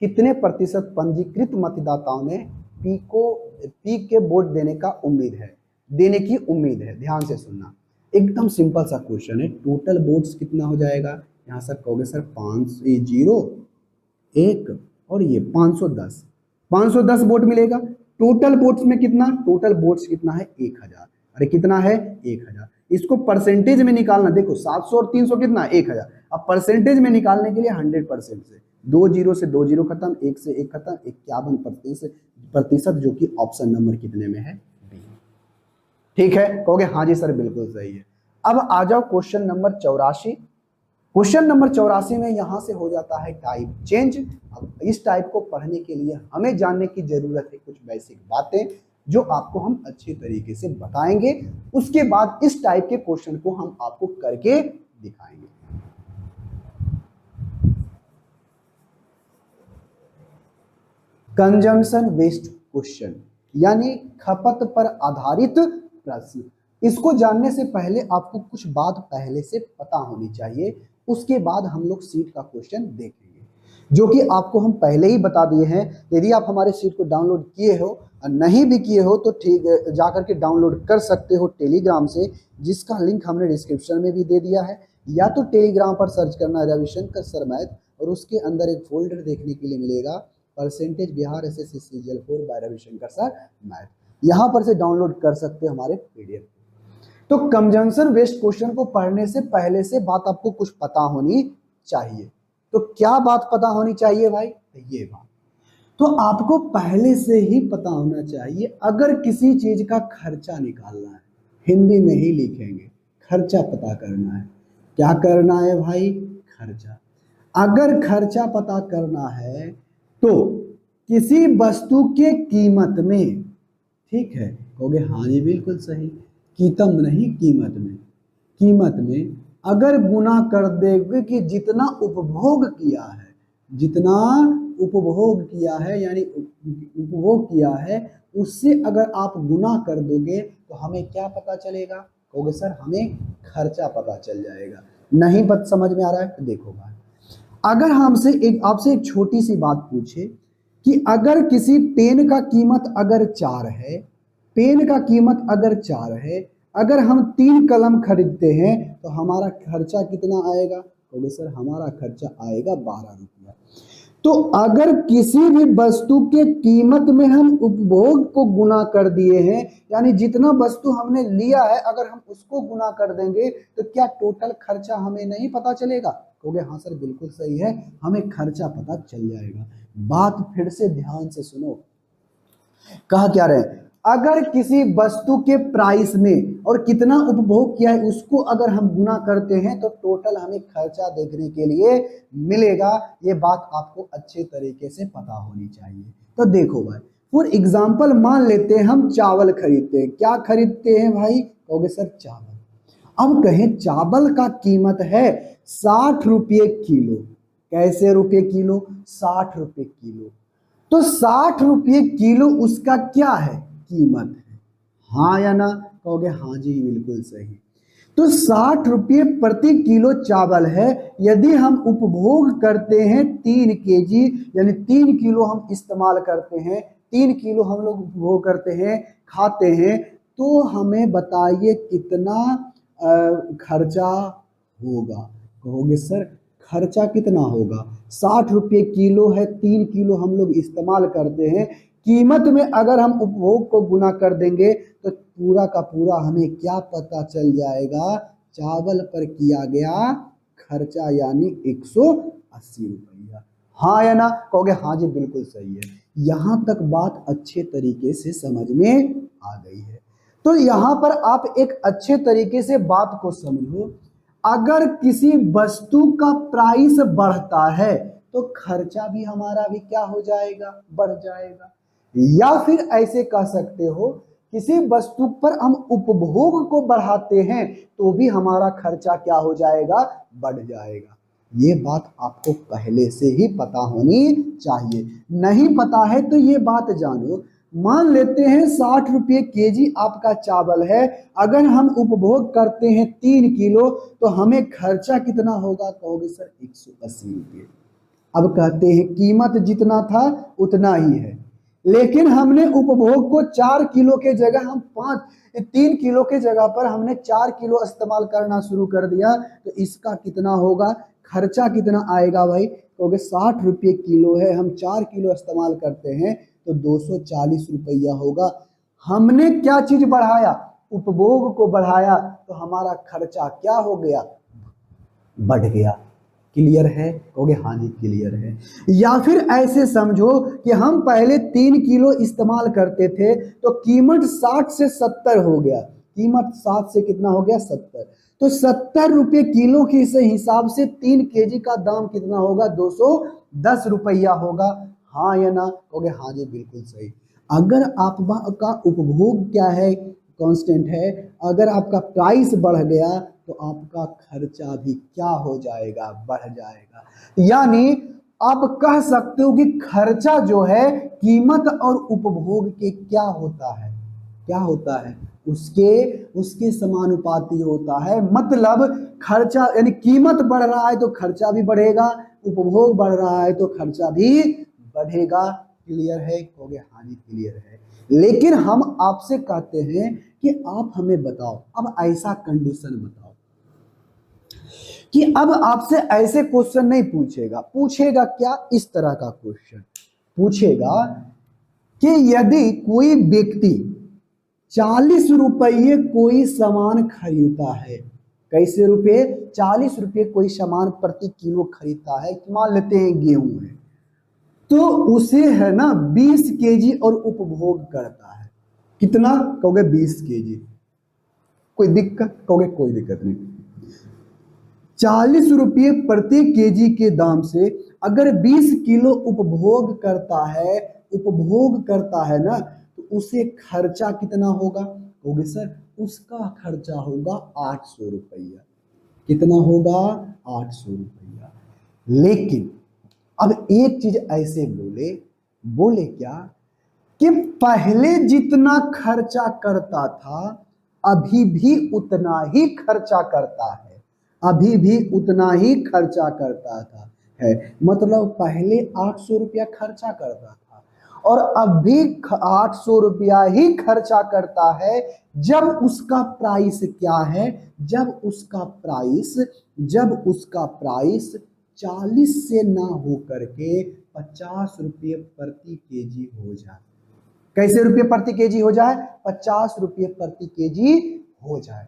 कितने प्रतिशत पंजीकृत मतदाताओं ने पी के वोट देने की उम्मीद है। ध्यान से सुनना, एकदम सिंपल सा क्वेश्चन है। टोटल वोट्स कितना हो जाएगा, यहाँ सर कहोगे सर 5 1 और ये 510 वोट मिलेगा। टोटल वोट्स में कितना, टोटल वोट्स कितना है 1000, अरे कितना है 1000, इसको परसेंटेज में निकालना, देखो 700 और 300 कितना 1000, अब परसेंटेज में निकालने के लिए 100% से 2 जीरो से 2 जीरो खत्म, 1 से 1 खत्म, 51% जो कि ऑप्शन नंबर कितने में है, बी। ठीक है, कहोगे हाँ जी सर बिल्कुल सही है। अब आ जाओ क्वेश्चन नंबर 84। क्वेश्चन नंबर 84 में यहां से हो जाता है टाइप चेंज। अब इस टाइप को पढ़ने के लिए हमें जानने की जरूरत है कुछ बेसिक बातें जो आपको हम अच्छे तरीके से बताएंगे, उसके बाद इस टाइप के क्वेश्चन को हम आपको करके दिखाएंगे। कंजम्पशन बेस्ड क्वेश्चन, यानी खपत पर आधारित प्रश्न। इसको जानने से पहले आपको कुछ बात पहले से पता होनी चाहिए, उसके बाद हम लोग सीट का क्वेश्चन देखेंगे, जो कि आपको हम पहले ही बता दिए हैं। यदि आप हमारे सीट को डाउनलोड किए हो और नहीं भी किए हो तो ठीक जाकर के डाउनलोड कर सकते हो टेलीग्राम से, जिसका लिंक हमने डिस्क्रिप्शन में भी दे दिया है, या तो टेलीग्राम पर सर्च करना रविशंकर सर मैथ, और उसके अंदर एक फोल्डर देखने के लिए मिलेगा percentage Bihar SSC CGL 4 by Ravishankar sir math, यहाँ पर से डाउनलोड कर सकते हो हमारे पीडीएफ। तो कंजंक्शन बेस्ड क्वेश्चन को पढ़ने से पहले से बात आपको कुछ पता होनी चाहिए। तो क्या बात पता होनी चाहिए भाई, ये बात तो आपको पहले से ही पता होना चाहिए। अगर किसी चीज का खर्चा निकालना है, हिंदी में ही लिखेंगे, खर्चा पता करना है। क्या करना है भाई, खर्चा। अगर खर्चा पता करना है तो किसी वस्तु के कीमत में, ठीक है, कहोगे हाँ जी बिल्कुल सही, कीमत नहीं कीमत में अगर गुना कर देंगे कि जितना उपभोग किया है, जितना उपभोग किया है यानी उपभोग किया है उससे अगर आप गुना कर दोगे तो हमें क्या पता चलेगा? कहोगे सर हमें खर्चा पता चल जाएगा। नहीं बात समझ में आ रहा है तो देखो भाई, अगर हमसे एक आपसे एक छोटी सी बात पूछे कि अगर किसी पेन का कीमत अगर 4 है, पेन का कीमत अगर 4 है, अगर हम 3 कलम खरीदते हैं तो हमारा खर्चा कितना आएगा? कहोगे सर हमारा खर्चा आएगा 12 रुपया। तो अगर किसी भी वस्तु के कीमत में हम उपभोग को गुना कर दिए हैं, यानी जितना वस्तु हमने लिया है अगर हम उसको गुना कर देंगे तो क्या टोटल खर्चा हमें नहीं पता चलेगा? कहोगे हाँ सर बिल्कुल सही है, हमें खर्चा पता चल जाएगा। बात फिर से ध्यान से सुनो, कहा क्या रहे, अगर किसी वस्तु के प्राइस में और कितना उपभोग किया है उसको अगर हम गुना करते हैं तो टोटल हमें खर्चा देखने के लिए मिलेगा। ये बात आपको अच्छे तरीके से पता होनी चाहिए। तो देखो भाई, फॉर एग्जांपल मान लेते हैं हम चावल खरीदते हैं। क्या खरीदते हैं भाई? कहोगे सर चावल। अब कहें चावल का कीमत है 60 रुपये किलो। कैसे रुपये किलो? 60 रुपये किलो। तो 60 रुपये किलो उसका क्या है? कीमत है। हाँ या ना? कहोगे हाँ जी बिल्कुल सही। तो 60 रुपये प्रति किलो चावल है। यदि हम उपभोग करते हैं 3 केजी, यानी 3 किलो हम इस्तेमाल करते हैं, 3 किलो हम लोग उपभोग करते हैं, खाते हैं, तो हमें बताइए कितना खर्चा होगा? कहोगे सर खर्चा कितना होगा? 60 रुपये किलो है, 3 किलो हम लोग इस्तेमाल करते हैं, कीमत में अगर हम उपभोग को गुना कर देंगे तो पूरा का पूरा हमें क्या पता चल जाएगा? चावल पर किया गया खर्चा यानी 180 रुपया। हाँ या ना? कहोगे हाँ जी बिल्कुल सही है। यहां तक बात अच्छे तरीके से समझ में आ गई है। तो यहां पर आप एक अच्छे तरीके से बात को समझो, अगर किसी वस्तु का प्राइस बढ़ता है तो खर्चा भी हमारा भी क्या हो जाएगा? बढ़ जाएगा। या फिर ऐसे कह सकते हो, किसी वस्तु पर हम उपभोग को बढ़ाते हैं तो भी हमारा खर्चा क्या हो जाएगा? बढ़ जाएगा। ये बात आपको पहले से ही पता होनी चाहिए। नहीं पता है तो ये बात जानो। मान लेते हैं 60 रुपये केजी आपका चावल है, अगर हम उपभोग करते हैं 3 किलो तो हमें खर्चा कितना होगा? कहोगे सर 180 रुपये। अब कहते हैं कीमत जितना था उतना ही है, लेकिन हमने उपभोग को 4 किलो के जगह हम 3 किलो के जगह पर हमने 4 किलो इस्तेमाल करना शुरू कर दिया, तो इसका कितना होगा? खर्चा कितना आएगा भाई? क्योंकि 60 रुपये किलो है, हम 4 किलो इस्तेमाल करते हैं तो 240 रुपया होगा। हमने क्या चीज बढ़ाया? उपभोग को बढ़ाया, तो हमारा खर्चा क्या हो गया? बढ़ गया। क्लियर है? कहोगे हाँ जी क्लियर है। या फिर ऐसे समझो कि हम पहले 3 किलो इस्तेमाल करते थे तो कीमत 60 से 70 हो गया। कीमत 60 से कितना हो गया? 70। तो 70 रुपये किलो के हिसाब से 3 केजी का दाम कितना होगा? 210 रुपया होगा। हाँ या ना? कहोगे हाँ जी बिल्कुल सही। अगर आपका उपभोग क्या है? कांस्टेंट है। अगर आपका प्राइस बढ़ गया तो आपका खर्चा भी क्या हो जाएगा? बढ़ जाएगा। यानी आप कह सकते हो कि खर्चा जो है कीमत और उपभोग के क्या होता है? क्या होता है? उसके समानुपाती होता है। मतलब खर्चा यानी कीमत बढ़ रहा है तो खर्चा भी बढ़ेगा, उपभोग बढ़ रहा है तो खर्चा भी बढ़ेगा। क्लियर है? कहोगे हाँ जी क्लियर है। लेकिन हम आपसे कहते हैं कि आप हमें बताओ, अब ऐसा कंडीशन बताओ कि अब आपसे ऐसे क्वेश्चन नहीं पूछेगा। पूछेगा क्या? इस तरह का क्वेश्चन पूछेगा कि यदि कोई व्यक्ति 40 रुपये कोई सामान खरीदता है, कैसे रुपए? 40 रुपये कोई सामान प्रति किलो खरीदता है, मान लेते हैं गेहूं है, तो उसे है ना 20 केजी और उपभोग करता है। कितना? कहोगे 20 केजी। कोई दिक्कत? कहोगे कोई दिक्कत नहीं। 40 रुपये प्रति केजी के दाम से अगर 20 किलो उपभोग करता है ना, तो उसे खर्चा कितना होगा? कहोगे सर उसका खर्चा होगा 800 रुपया। कितना होगा? 800 रुपया। लेकिन अब एक चीज ऐसे बोले, बोले क्या कि पहले जितना खर्चा करता था अभी भी उतना ही खर्चा करता है, अभी भी उतना ही खर्चा करता था है। मतलब पहले 800 रुपया खर्चा करता था और अब भी 800 रुपया ही खर्चा करता है। जब उसका प्राइस क्या है, जब उसका प्राइस 40 से ना हो करके 50 रुपये प्रति केजी हो जाए। कैसे रुपये प्रति केजी हो जाए? 50 रुपये प्रति केजी हो जाए।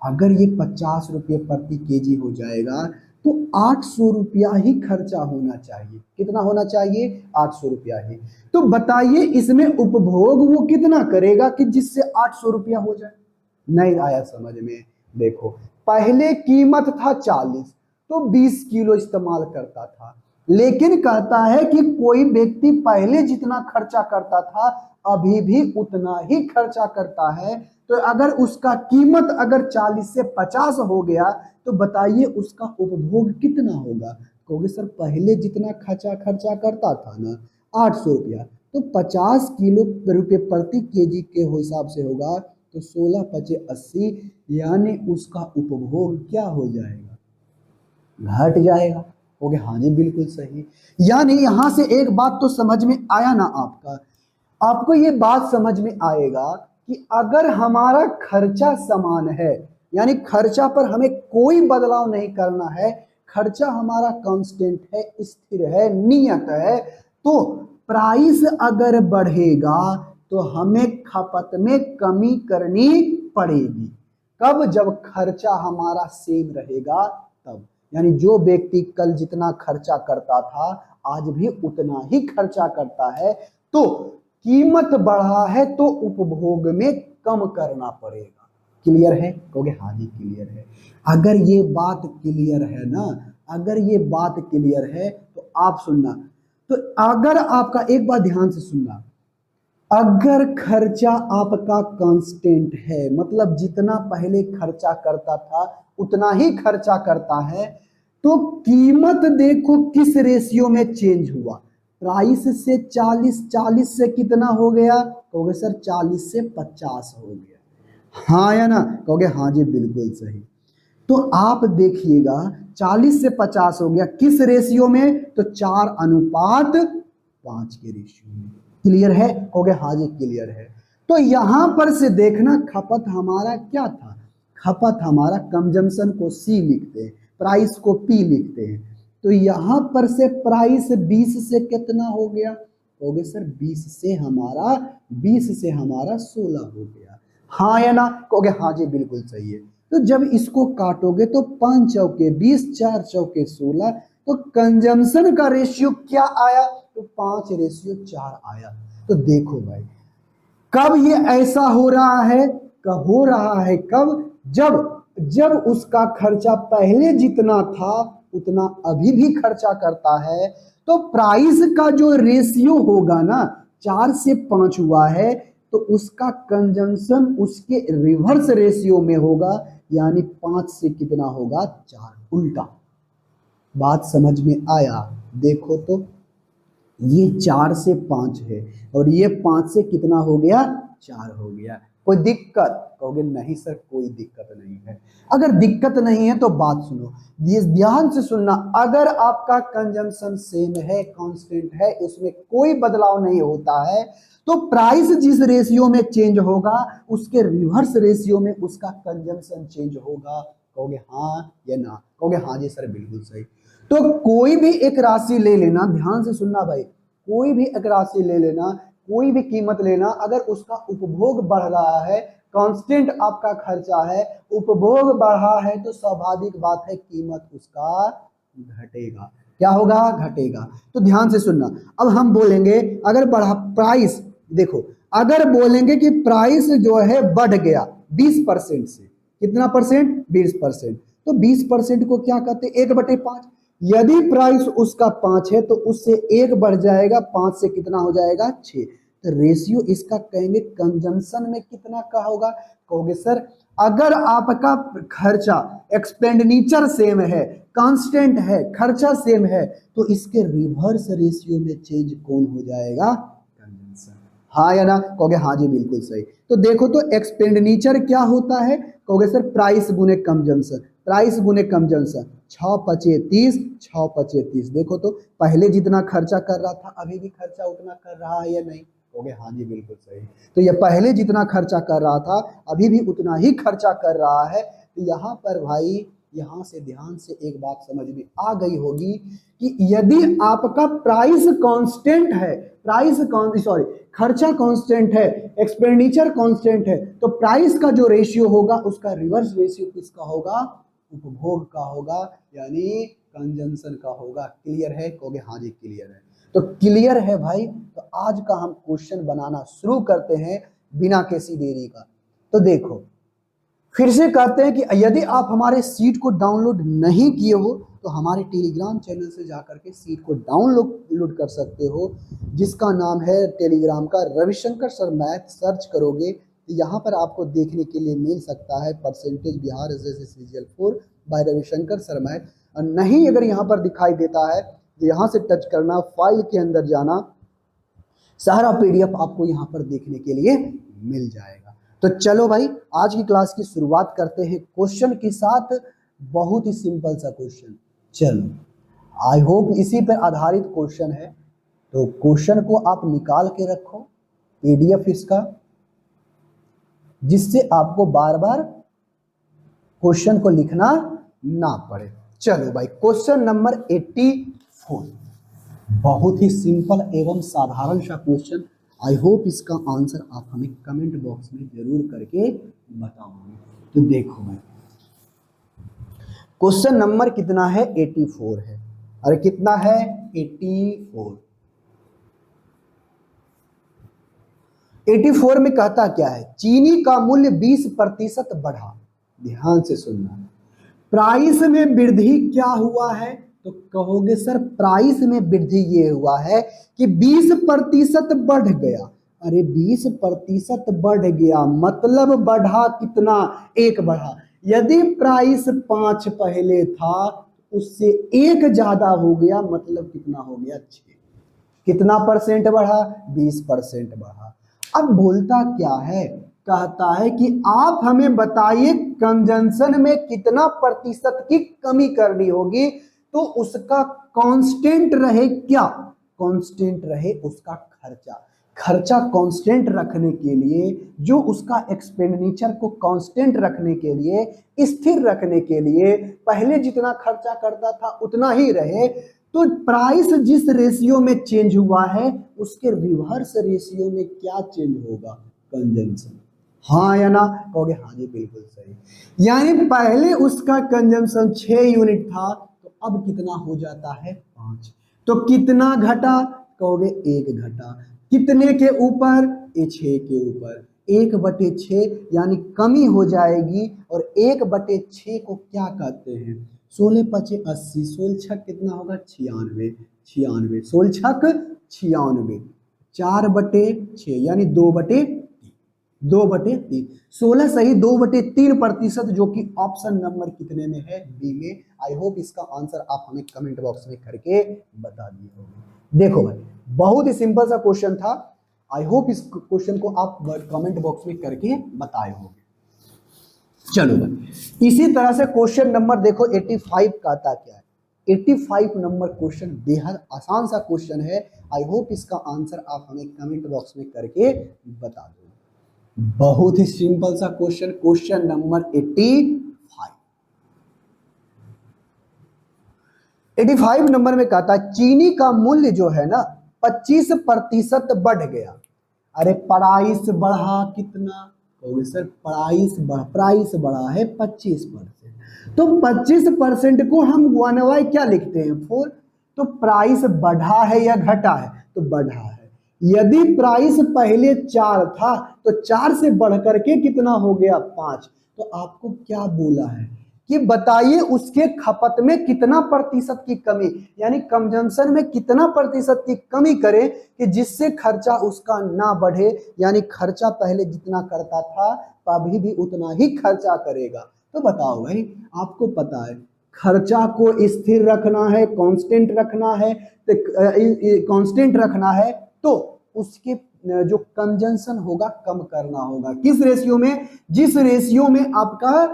अगर ये 50 रुपये प्रति केजी हो जाएगा तो 800 रुपया ही खर्चा होना चाहिए। कितना होना चाहिए? 800 रुपया ही। तो बताइए इसमें उपभोग वो कितना करेगा कि जिससे 800 रुपया हो जाए? नहीं आया समझ में? देखो पहले कीमत था 40 तो 20 किलो इस्तेमाल करता था, लेकिन कहता है कि कोई व्यक्ति पहले जितना खर्चा करता था अभी भी उतना ही खर्चा करता है। तो अगर उसका कीमत अगर 40 से 50 हो गया तो बताइए उसका उपभोग कितना होगा? कहोगे सर पहले जितना खर्चा करता था ना 800 रुपया, तो 50 किलो रुपये प्रति केजी के हिसाब से होगा तो 16 पचे 80, यानी उसका उपभोग क्या हो जाएगा? घट जाएगा। हो गया? हाँ जी बिल्कुल सही। यानी यहां से एक बात तो समझ में आया ना आपका, आपको ये बात समझ में आएगा कि अगर हमारा खर्चा समान है, यानी खर्चा पर हमें कोई बदलाव नहीं करना है, खर्चा हमारा कांस्टेंट है, स्थिर है, नियत है, तो प्राइस अगर बढ़ेगा तो हमें खपत में कमी करनी पड़ेगी। कब? जब खर्चा हमारा सेम रहेगा तब। यानी जो व्यक्ति कल जितना खर्चा करता था आज भी उतना ही खर्चा करता है, तो कीमत बढ़ा है तो उपभोग में कम करना पड़ेगा। क्लियर है? कहोगे हाँ जी क्लियर है। अगर ये बात क्लियर है ना, अगर ये बात क्लियर है तो आप सुनना। तो अगर आपका एक बात ध्यान से सुनना, अगर खर्चा आपका कांस्टेंट है, मतलब जितना पहले खर्चा करता था उतना ही खर्चा करता है, तो कीमत देखो किस रेशियो में चेंज हुआ। प्राइस से 40 से कितना हो गया? कहोगे सर 40 से 50 हो गया। हाँ या ना? कहोगे हाँ जी बिल्कुल सही। तो आप देखिएगा 40 से 50 हो गया, किस रेशियो में? तो 4:5 के रेशियो में। क्लियर है? कहोगे हाँ जी क्लियर है। तो यहां पर से देखना खपत हमारा क्या था? खपत हमारा कंजम्पशन को C लिखते हैं, प्राइस को P लिखते हैं। तो यहां पर से प्राइस 20 से कितना हो गया? कहोगे सर 20 से हमारा 16 हो गया। हाँ या ना? कहोगे हाँ जी बिल्कुल सही है। तो जब इसको काटोगे तो 5 चौके 20, 4 चौके 16, तो कंजम्पशन का रेशियो क्या आया? तो 5:4 आया। तो देखो भाई कब ये ऐसा हो रहा है? हो रहा है कब? जब उसका खर्चा पहले जितना था उतना अभी भी खर्चा करता है, तो प्राइस का जो रेशियो होगा ना 4 से 5 हुआ है, तो उसका कंजम्पशन उसके रिवर्स रेशियो में होगा, यानी 5 से कितना होगा? 4, उल्टा। बात समझ में आया? देखो तो ये 4 से 5 है और ये 5 से कितना हो गया? 4 हो गया। कोई दिक्कत? कहोगे नहीं सर कोई दिक्कत नहीं है। अगर दिक्कत नहीं है तो बात सुनो, ये ध्यान से सुनना। अगर आपका कंजम्पशन सेम है, कांस्टेंट है, उसमें कोई बदलाव नहीं होता है, तो प्राइस जिस रेशियो में चेंज होगा उसके रिवर्स रेशियो में उसका कंजम्पशन चेंज होगा। कहोगे हाँ या ना? कहोगे हाँ जी सर बिल्कुल सही। तो कोई भी एक राशि ले लेना, ध्यान से सुनना भाई, कोई भी एक राशि ले लेना, कोई भी कीमत लेना, अगर उसका उपभोग बढ़ रहा है, कांस्टेंट आपका खर्चा है, उपभोग बढ़ा है, तो स्वाभाविक बात है कीमत उसका घटेगा। क्या होगा? घटेगा। तो ध्यान से सुनना। अब हम बोलेंगे अगर बढ़ा प्राइस, देखो अगर बोलेंगे कि प्राइस जो है बढ़ गया 20% से, कितना परसेंट? 20%। तो 20% को क्या कहते हैं? 1/5। यदि प्राइस उसका 5 है तो उससे 1 बढ़ जाएगा, 5 से कितना हो जाएगा? 6। तो रेशियो इसका कहेंगे कंजम्पशन में कितना का होगा? कहोगे सर अगर आपका खर्चा एक्सपेंडिचर सेम है, कांस्टेंट है, खर्चा सेम है, तो इसके रिवर्स रेशियो में चेंज कौन हो जाएगा? कंजम्पशन। हाँ या ना? कहोगे हाँ जी बिल्कुल सही। तो देखो तो एक्सपेंडिचर क्या होता है? कहोगे सर प्राइस गुने कंजम्पशन, प्राइस गुने कंजम्पशन, 6 पचे 30, 6 पचे 30। देखो तो पहले जितना खर्चा कर रहा था अभी भी खर्चा उतना कर रहा है या नहीं? कहोगे हाँ जी बिल्कुल सही। तो ये पहले जितना खर्चा कर रहा था अभी भी उतना ही खर्चा कर रहा है। तो यहाँ पर भाई यहाँ से ध्यान से एक बात समझ में आ गई होगी कि यदि आपका प्राइस कांस्टेंट है, खर्चा कांस्टेंट है, एक्सपेंडिचर कांस्टेंट है, तो प्राइस का जो रेशियो होगा उसका रिवर्स रेशियो किसका होगा? उपभोग का होगा, यानी कंजम्पशन का होगा। क्लियर है? कहोगे हाँ जी क्लियर है। तो क्लियर है भाई। तो आज का हम क्वेश्चन बनाना शुरू करते हैं बिना किसी देरी का। तो देखो फिर से कहते हैं कि यदि आप हमारे सीट को डाउनलोड नहीं किए हो तो हमारे टेलीग्राम चैनल से जाकर के सीट को डाउनलोड कर सकते हो, जिसका नाम है टेलीग्राम का रविशंकर सर मैथ। सर्च करोगे तो यहाँ पर आपको देखने के लिए मिल सकता है percentage Bihar SSC CGL 4 by Ravishankar sir math. और नहीं अगर यहाँ पर दिखाई देता है तो यहाँ से टच करना, फाइल के अंदर जाना, सारा पीडीएफ आपको यहाँ पर देखने के लिए मिल जाएगा। तो चलो भाई आज की क्लास की शुरुआत करते हैं क्वेश्चन के साथ। बहुत ही सिंपल सा क्वेश्चन, चलो आई होप इसी पर आधारित क्वेश्चन है। तो क्वेश्चन को आप निकाल के रखो पीडीएफ इसका, जिससे आपको बार बार क्वेश्चन को लिखना ना पड़े। चलो भाई क्वेश्चन नंबर 84, बहुत ही सिंपल एवं साधारण सा क्वेश्चन। आई होप इसका आंसर आप हमें कमेंट बॉक्स में जरूर करके बताओगे। तो देखो भाई क्वेश्चन नंबर कितना है? 84 है। अरे कितना है? 84। 84 में कहता क्या है? चीनी का मूल्य 20% बढ़ा। ध्यान से सुनना, प्राइस में वृद्धि क्या हुआ है? तो कहोगे सर प्राइस में वृद्धि ये हुआ है कि 20% बढ़ गया। अरे 20% बढ़ गया मतलब बढ़ा कितना? 1 बढ़ा। यदि प्राइस 5 पहले था उससे 1 ज्यादा हो गया, मतलब कितना हो गया? 6। कितना परसेंट बढ़ा? 20% बढ़ा। अब बोलता क्या है? कहता है कि आप हमें बताइए कंजम्पशन में कितना प्रतिशत की कमी करनी होगी तो उसका कांस्टेंट रहे क्या? कांस्टेंट रहे उसका खर्चा। खर्चा कांस्टेंट रखने के लिए, जो उसका एक्सपेंडिचर को कांस्टेंट रखने के लिए, स्थिर रखने के लिए पहले जितना खर्चा करता था उतना ही रहे, तो प्राइस जिस रेशियो में चेंज हुआ है उसके रिवर्स रेशियो में क्या चेंज होगा? कंजम्पशन। हाँ या ना? कहोगे हाँ जी बिल्कुल सही। यानी पहले उसका कंजम्पशन 6 यूनिट था तो अब कितना हो जाता है? 5। तो कितना घटा? कहोगे 1 घटा। कितने के ऊपर? 6 के ऊपर। 1/6 यानी कमी हो जाएगी। और 1/6 को क्या कहते हैं? 16 पचे 80, 16 छक कितना होगा? 96। 96 16 छक 96, 4/6 यानी 2/3। 16 सही 2/3%, जो कि ऑप्शन नंबर कितने में है? बी में। आई होप इसका आंसर आप हमें कमेंट बॉक्स में करके बता दिए होंगे। देखो भाई बहुत ही सिंपल सा क्वेश्चन था। आई होप इस क्वेश्चन को आप कमेंट बॉक्स में करके बताए होंगे। चलो भाई इसी तरह से क्वेश्चन नंबर देखो 85 कहता क्या है? 85 नंबर क्वेश्चन बेहद आसान सा क्वेश्चन है। आई होप इसका आंसर आप हमें कमेंट बॉक्स में करके बता दो। बहुत ही सिंपल सा क्वेश्चन, क्वेश्चन नंबर 85 नंबर में कहता है चीनी का मूल्य जो है ना 25% बढ़ गया। अरे प्राइस बढ़ा कितना? कहोगे सर प्राइस बढ़ा है 25%। तो 25% को हम 1/, क्या लिखते हैं? 4। तो प्राइस बढ़ा है या घटा है? तो बढ़ा है। यदि प्राइस पहले 4 था तो 4 से बढ़ करके कितना हो गया? 5। तो आपको क्या बोला है कि बताइए उसके खपत में कितना प्रतिशत की कमी, यानी कंजम्पशन में कितना प्रतिशत की कमी करें कि जिससे खर्चा उसका ना बढ़े, यानी खर्चा पहले जितना करता था अभी भी उतना ही खर्चा करेगा। तो बताओ भाई आपको पता है खर्चा को स्थिर रखना है, कांस्टेंट रखना है, तो कांस्टेंट रखना है, तो उसके जो कंजम्पशन होगा कम करना होगा। किस रेशियो में? जिस रेशियो में आपका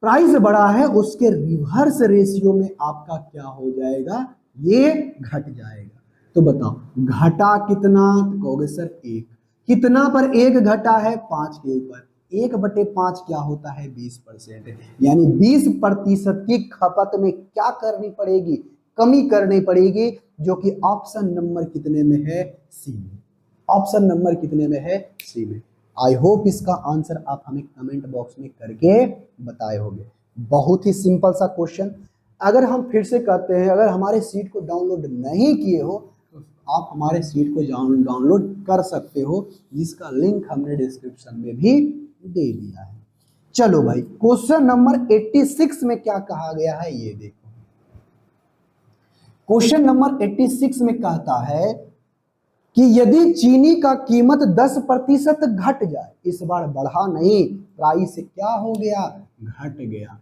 प्राइस बढ़ा है उसके रिवर्स रेशियो में आपका क्या हो जाएगा? ये घट जाएगा। तो बताओ घटा कितना? तो कहोगे सर 1। कितना पर 1 घटा है? 5 के ऊपर। 1/5 क्या होता है? 20%। यानी 20% की खपत में क्या करनी पड़ेगी? कमी करनी पड़ेगी, जो कि ऑप्शन नंबर कितने में है? सी में। ऑप्शन नंबर कितने में है? सी में। आई होप इसका आंसर आप हमें कमेंट बॉक्स में करके बताए होंगे। बहुत ही सिंपल सा क्वेश्चन। अगर हम फिर से कहते हैं, अगर हमारे सीट को डाउनलोड नहीं किए हो तो आप हमारे सीट को डाउनलोड कर सकते हो, जिसका लिंक हमने डिस्क्रिप्शन में भी दे दिया है। चलो भाई, क्वेश्चन नंबर 86 में क्या कहा गया है ये देखो। क्वेश्चन नंबर 86 में कहता है कि यदि चीनी का कीमत 10% घट जाए, इस बार बढ़ा नहीं, प्राइस क्या हो गया? घट गया।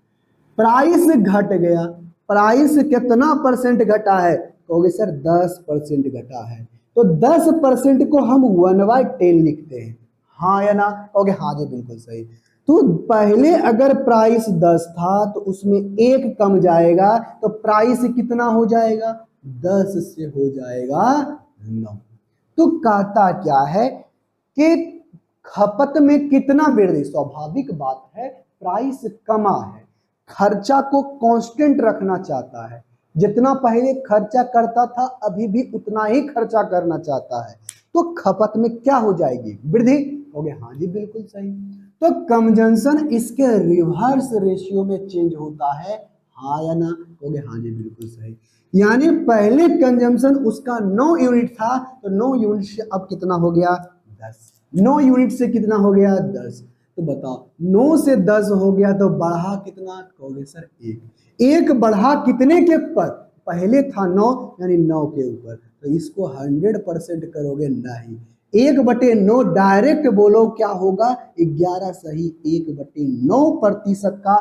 प्राइस घट गया। प्राइस कितना परसेंट घटा है? कहोगे सर 10% घटा है। तो 10% को हम 1/10 लिखते हैं, हाँ या ना? कहोगे हाँ जी बिल्कुल सही। तो पहले अगर प्राइस 10 था तो उसमें 1 कम जाएगा, तो प्राइस कितना हो जाएगा? 10 से हो जाएगा 9। तो कहता क्या है कि खपत में कितना वृद्धि? स्वाभाविक बात है, प्राइस कमा है, खर्चा को कांस्टेंट रखना चाहता है, जितना पहले खर्चा करता था अभी भी उतना ही खर्चा करना चाहता है, तो खपत में क्या हो जाएगी? वृद्धि। हो गया हाँ जी बिल्कुल सही। तो कंजम्पशन इसके रिवर्स रेशियो में चेंज होता है, हाँ या ना? हो गया हाँ जी बिल्कुल सही। यानी पहले कंजम्पशन उसका 9 यूनिट था, तो 9 यूनिट से अब कितना हो गया? 10। 9 यूनिट से कितना हो गया? 10। तो बताओ 9 से 10 हो गया, तो बढ़ा कितना? कहोगे सर 1। 1 बढ़ा कितने के पर? पहले था 9, यानी 9 के ऊपर। तो इसको 100% करोगे नहीं, 1/9 डायरेक्ट बोलो क्या होगा? 11 सही 1/9% का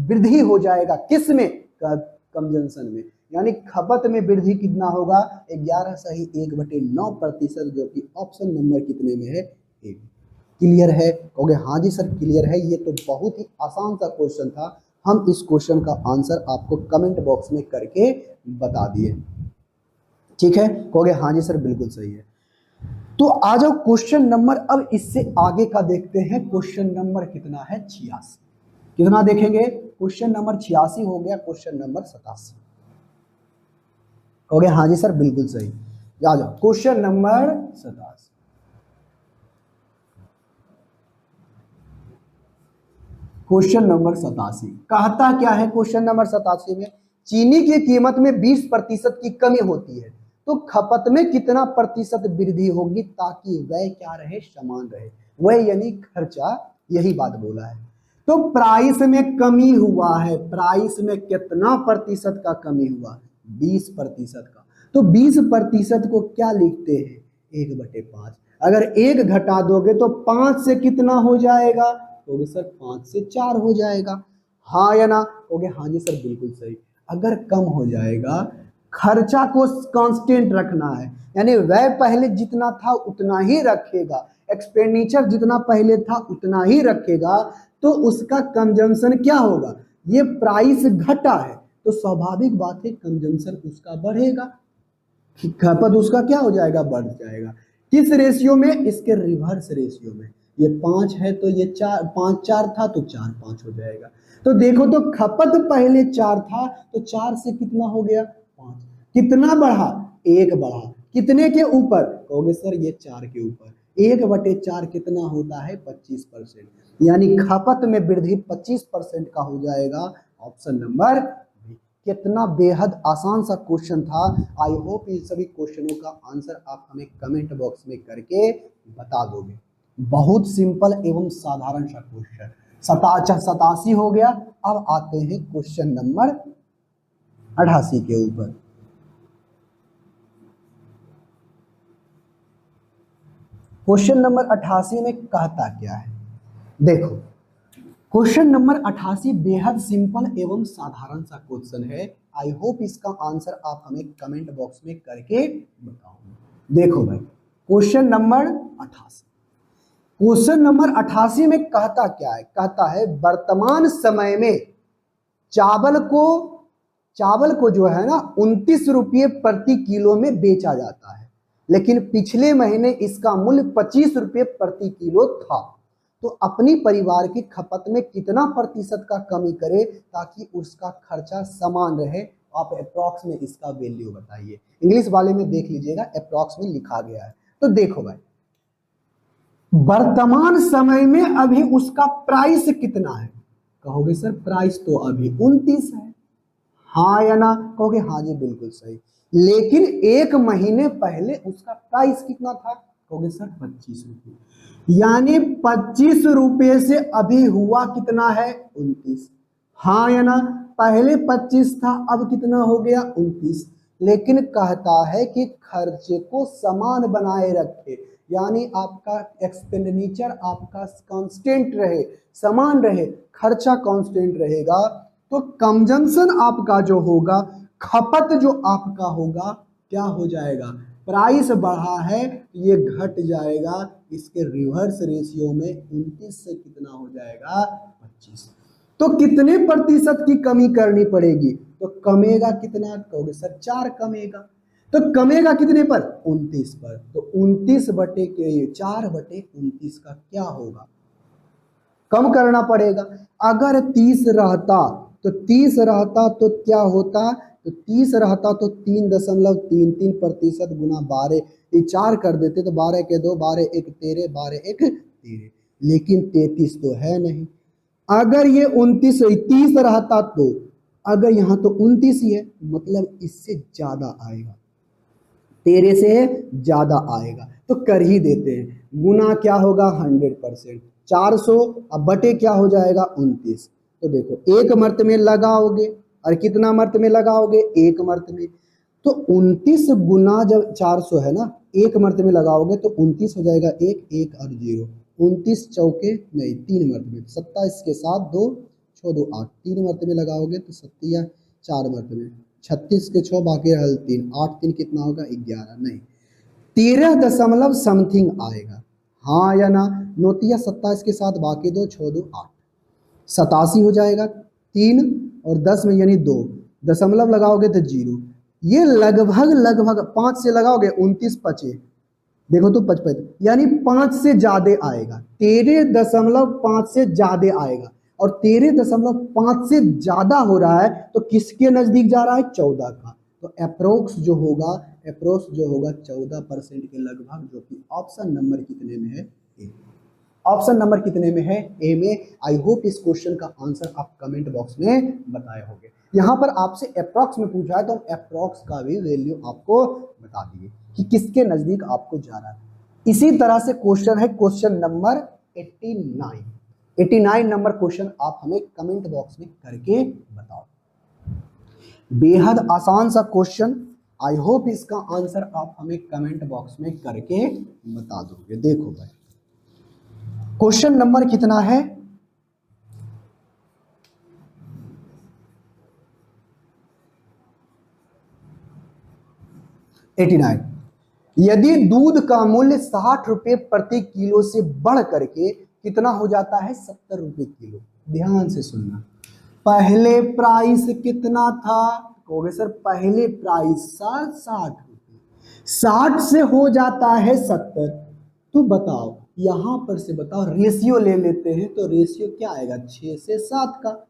वृद्धि हो जाएगा। किस में? कंजम्पशन में। यानी खपत में वृद्धि कितना होगा? 11 सही 1/9%, जो कि ऑप्शन नंबर कितने में है? 1। क्लियर है? कहोगे हाँ जी सर क्लियर है। ये तो बहुत ही आसान सा क्वेश्चन था, हम इस क्वेश्चन का आंसर आपको कमेंट बॉक्स में करके बता दिए। ठीक है, कहोगे हाँ जी सर बिल्कुल सही है। तो आ जाओ क्वेश्चन नंबर, अब इससे आगे का देखते हैं। क्वेश्चन नंबर कितना है? 86। कितना देखेंगे? क्वेश्चन नंबर 86 हो गया। Question number 87। कहोगे हाँ जी सर बिल्कुल सही। आ जाओ क्वेश्चन नंबर 87। क्वेश्चन नंबर 87 कहता क्या है? क्वेश्चन नंबर 87 में चीनी की कीमत में 20% की कमी होती है, तो खपत में कितना प्रतिशत वृद्धि होगी ताकि वह क्या रहे? समान रहे। वह यानी खर्चा, यही बात बोला है। तो प्राइस में कमी हुआ है, प्राइस में कितना प्रतिशत का कमी हुआ? 20% का। तो 20% को क्या लिखते हैं? 1/5। अगर 1 घटा दोगे तो 5 से कितना हो जाएगा? कहोगे सर 5 से 4 हो जाएगा, हाँ या ना? कहोगे हाँ जी सर बिल्कुल सही। अगर कम हो जाएगा, खर्चा को कांस्टेंट रखना है, यानी वह पहले जितना था उतना ही रखेगा, एक्सपेंडिचर जितना पहले था उतना ही रखेगा, तो उसका कंजम्पशन क्या होगा? ये प्राइस घटा है तो स्वाभाविक बात है कंजम्पशन उसका बढ़ेगा, खपत उसका क्या हो जाएगा? बढ़ जाएगा। किस रेशियो में? इसके रिवर्स रेशियो में। ये 5 है तो ये 4, 5 4 था तो 4 5 हो जाएगा। तो देखो तो खपत पहले 4 था तो 4 से कितना हो गया? 5। कितना बढ़ा? 1 बढ़ा। कितने के ऊपर? कहोगे सर ये 4 के ऊपर। 1/4 कितना होता है? 25%। यानी खपत में वृद्धि 25% का हो जाएगा। Option number B. कितना बेहद आसान सा क्वेश्चन था। आई होप इन सभी क्वेश्चनों का आंसर आप हमें कमेंट बॉक्स में करके बता दोगे। बहुत सिंपल एवं साधारण सा क्वेश्चन। 87 हो गया। अब आते हैं क्वेश्चन नंबर 88 के ऊपर। क्वेश्चन नंबर 88 में कहता क्या है? देखो क्वेश्चन नंबर 88 बेहद सिंपल एवं साधारण सा क्वेश्चन है। आई होप इसका आंसर आप हमें कमेंट बॉक्स में करके बताओ। देखो भाई, क्वेश्चन नंबर 88, क्वेश्चन नंबर 88 में कहता क्या है? कहता है वर्तमान समय में चावल को जो है ना 29 रुपये प्रति किलो में बेचा जाता है, लेकिन पिछले महीने इसका मूल्य 25 रुपये प्रति किलो था। तो अपनी परिवार की खपत में कितना प्रतिशत का कमी करे ताकि उसका खर्चा समान रहे? आप अप्रॉक्स में इसका वैल्यू बताइए। इंग्लिश वाले में देख लीजिएगा, अप्रॉक्स में लिखा गया है। तो देखो भाई, वर्तमान समय में अभी उसका प्राइस कितना है? कहोगे सर प्राइस तो अभी 29 है, हाँ या ना? कहोगे हाँ जी बिल्कुल सही। लेकिन एक महीने पहले उसका प्राइस कितना था? कहोगे सर 25 रुपये, यानी 25 रुपये से अभी हुआ कितना है? 29, हाँ या ना? पहले 25 था, अब कितना हो गया? 29। लेकिन कहता है कि खर्चे को समान बनाए रखे, यानी आपका एक्सपेंडिचर आपका कांस्टेंट रहे, समान रहे, खर्चा कांस्टेंट रहेगा। तो कंजम्पशन आपका जो होगा, खपत जो आपका होगा, क्या हो जाएगा? प्राइस बढ़ा है, ये घट जाएगा। इसके रिवर्स रेशियो में 29 से कितना हो जाएगा? 25। तो कितने प्रतिशत की कमी करनी पड़ेगी? तो कमेगा कितना? कहोगे सर 4 कमेगा। तो कमेगा कितने पर? 29 पर। तो 29 बटे के 4 बटे 29 का क्या होगा? कम करना पड़ेगा। अगर 30 रहता तो 30 रहता तो क्या होता? तो 30 रहता तो 3.33% गुना 12, ये 4 कर देते तो 12 के 2, 12 1 13, 12 1 13, लेकिन 33 तो है नहीं। अगर ये 30 रहता तो अगर यहाँ तो 29 ही है, मतलब इससे ज्यादा आएगा, 13 से ज्यादा आएगा। तो कर ही देते हैं। गुना क्या होगा? 100%, 400, अब बटे क्या हो जाएगा? 29। तो देखो एक मर्त में लगाओगे, और कितना मर्त में लगाओगे? एक मर्त में। तो 29 गुना जब 400 है ना, एक मर्त में लगाओगे तो 29 हो जाएगा, एक एक और 0, 29 चौके नहीं 3 मर्त में, 27 के साथ 2 6 2 8, 3 मर्त में लगाओगे तो 7 4 मर्त में, 36 के 6 बाकी रहल 3, 8 3 कितना होगा? 11, नहीं 13 दशमलव समथिंग आएगा, हाँ या ना? नोतिया 27 के साथ बाकी 2 6 2 8, 87 हो जाएगा। 3 और 10 में यानी 2 दशमलव लगाओगे तो 0, ये लगभग 5 से लगाओगे 29 बचे, देखो तो 55, यानी 5 से ज्यादा आएगा, 13.5 से ज्यादा आएगा। और 13.5 से ज्यादा हो रहा है तो किसके नजदीक जा रहा है? 14 का। तो अप्रोक्स जो होगा 14% के लगभग, जो कि ऑप्शन नंबर कितने में है? ए। ऑप्शन नंबर कितने में है? ए में। आई होप इस क्वेश्चन का आंसर आप कमेंट बॉक्स में बताए होंगे। यहाँ पर आपसे अप्रॉक्स में पूछा है तो हम अप्रॉक्स का भी वैल्यू आपको बता दिए कि किसके नजदीक आपको जा रहा है। इसी तरह से क्वेश्चन है क्वेश्चन नंबर 89 नंबर क्वेश्चन आप हमें कमेंट बॉक्स में करके बताओ। बेहद आसान सा क्वेश्चन, आई होप इसका आंसर आप हमें कमेंट बॉक्स में करके बता दोगे। देखो भाई, क्वेश्चन नंबर कितना है? 89। यदि दूध का मूल्य 60 रुपये प्रति किलो से बढ़ करके कितना हो जाता है? 70 रुपये किलो। ध्यान से सुनना, पहले प्राइस कितना था? कहोगे सर पहले प्राइस 60 रुपये, 60 से हो जाता है 70। तो बताओ, यहां पर से बताओ, रेशियो ले लेते हैं तो रेशियो क्या आएगा? 6 से 7 का,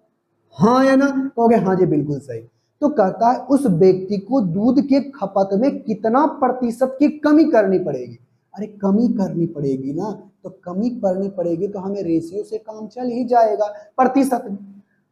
हाँ या ना? कहोगे हाँ जी बिल्कुल सही। तो कहता है उस व्यक्ति को दूध के खपत में कितना प्रतिशत की कमी करनी पड़ेगी? अरे कमी करनी पड़ेगी ना, तो कमी करनी पड़ेगी तो हमें रेशियो से काम चल ही जाएगा, प्रतिशत में।